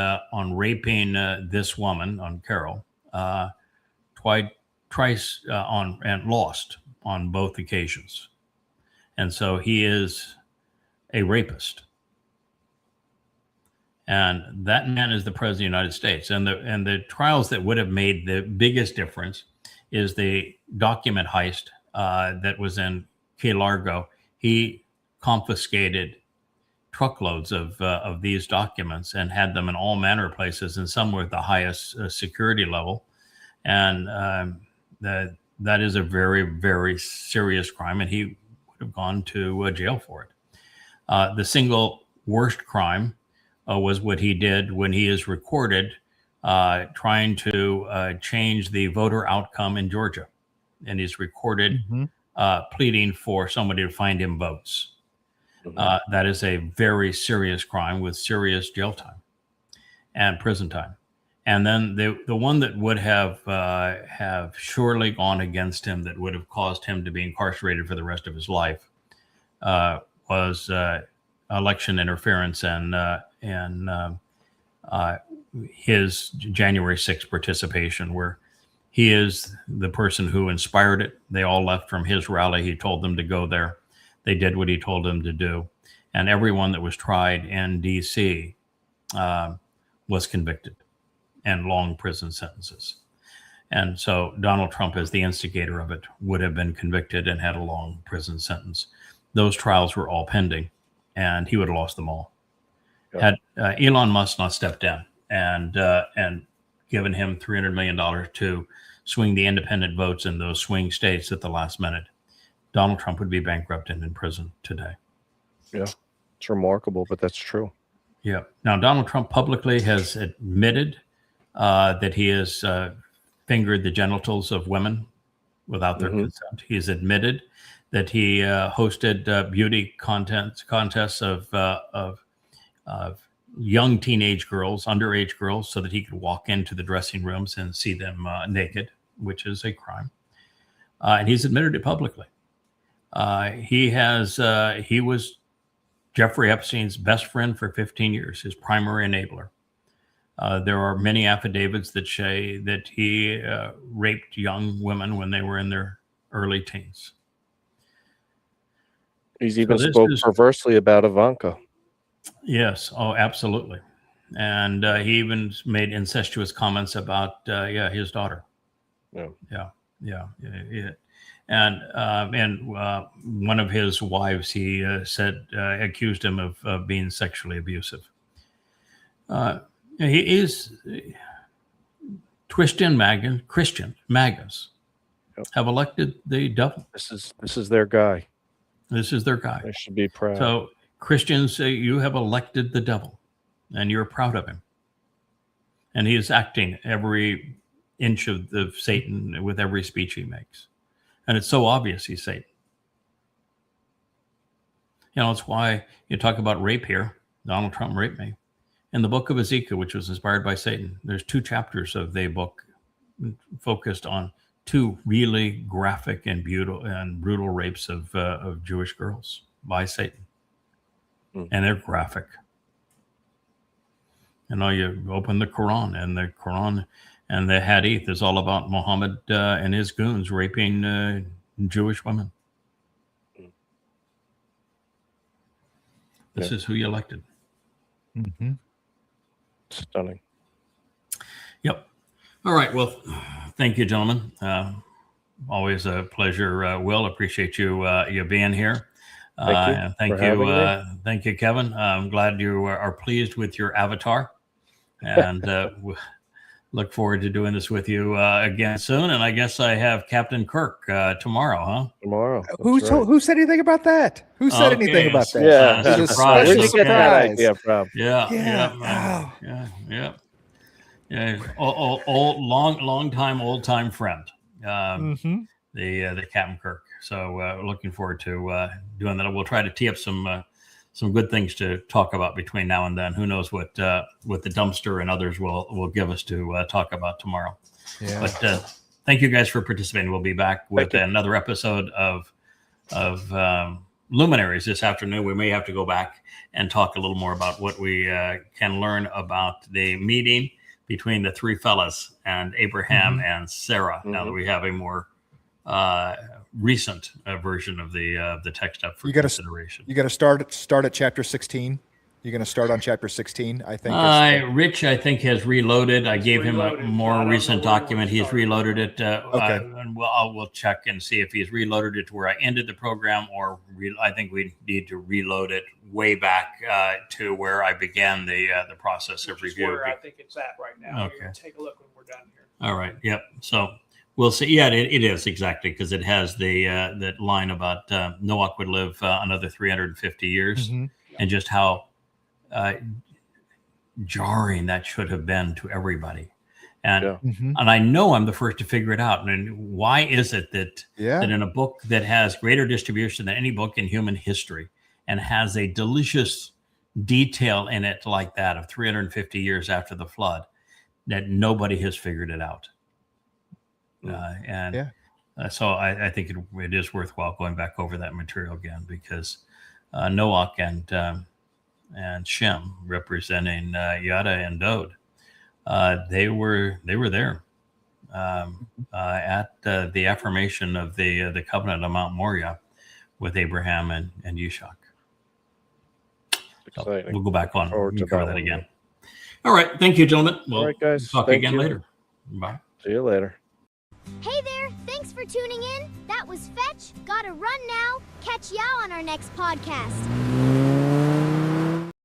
raping this woman, on Carol, twice and lost on both occasions. And so he is a rapist. And that man is the President of the United States. And the trials that would have made the biggest difference is the document heist that was in Key Largo. He confiscated truckloads of these documents and had them in all manner of places, and some were at the highest security level. And that is a very, very serious crime, and he would have gone to jail for it. The single worst crime was what he did when he is recorded trying to change the voter outcome in Georgia. And he's recorded pleading for somebody to find him votes. That is a very serious crime with serious jail time and prison time. And then the one that would have surely gone against him, that would have caused him to be incarcerated for the rest of his life, was election interference and his January 6th participation, where he is the person who inspired it. They all left from his rally. He told them to go there. They did what he told them to do. And everyone that was tried in D.C. Was convicted and long prison sentences. And so Donald Trump, as the instigator of it, would have been convicted and had a long prison sentence. Those trials were all pending, and he would have lost them all. Had Elon Musk not stepped in and given him $300 million to swing the independent votes in those swing states at the last minute, Donald Trump would be bankrupt and in prison today. Yeah, it's remarkable, but that's true. Yeah. Now, Donald Trump publicly has admitted that he has fingered the genitals of women without their consent. He's admitted that he hosted beauty contests of young teenage girls, underage girls, so that he could walk into the dressing rooms and see them naked, which is a crime. And he's admitted it publicly. He was Jeffrey Epstein's best friend for 15 years, his primary enabler. There are many affidavits that say that he raped young women when they were in their early teens. He's even spoke perversely about Ivanka. Yes. Oh, absolutely. And he even made incestuous comments about, his daughter. Yeah. And one of his wives, he accused him of being sexually abusive. He is Christian MAGAs have elected the devil. This is their guy. This is their guy. They should be proud. So Christians, you have elected the devil, and you're proud of him. And he is acting every inch of Satan with every speech he makes. And it's so obvious he's Satan. It's why you talk about rape here. Donald Trump raped me. In the book of Ezekiel, which was inspired by Satan, there's 2 chapters of the book focused on 2 really graphic and brutal rapes of Jewish girls by Satan. And they're graphic. You open the Quran, and the Hadith is all about Muhammad and his goons raping Jewish women. This is who you elected. Mm-hmm. Stunning. Yep. All right. Well, thank you, gentlemen. Always a pleasure. Will, appreciate you being here. Thank you, Kevin. I'm glad you are pleased with your avatar, and look forward to doing this with you again soon. And I guess I have Captain Kirk tomorrow, huh? Tomorrow. Who said anything about that? Who said anything about that? Yeah, surprise. Where did you get that idea from? Yeah. Old time friend. The Captain Kirk. So looking forward to doing that. We'll try to tee up some good things to talk about between now and then. Who knows what the dumpster and others will give us to talk about tomorrow. Yeah. But thank you guys for participating. We'll be back with another episode of Luminaries this afternoon. We may have to go back and talk a little more about what we can learn about the meeting between the 3 fellas and Abraham and Sarah. Now that we have a more recent version of the text up for consideration. You got to start at chapter 16. You're going to start on chapter 16, I think. Rich, I think, has reloaded. I gave him a more recent document. He's reloaded it. And we'll check and see if he's reloaded it to where I ended the program, or I think we need to reload it way back to where I began the process of review. Where I think it's at right now. Okay. Take a look when we're done here. All right. Yep. So we'll see. Yeah, it is exactly, because it has that line about Noah would live another 350 years, and just how jarring that should have been to everybody. And and I know I'm the first to figure it out. And why is it that in a book that has greater distribution than any book in human history and has a delicious detail in it like that of 350 years after the flood, that nobody has figured it out? So I think it is worthwhile going back over that material again, because Noah and Shem, representing Yada and Dod, they were there at the affirmation of the covenant of Mount Moriah with Abraham and Yishak. So we'll go back on and cover that again. All right. Thank you, gentlemen. We'll talk again later. Bye. See you later. Hey there, thanks for tuning in. That was Fetch. Gotta run now. Catch y'all on our next podcast.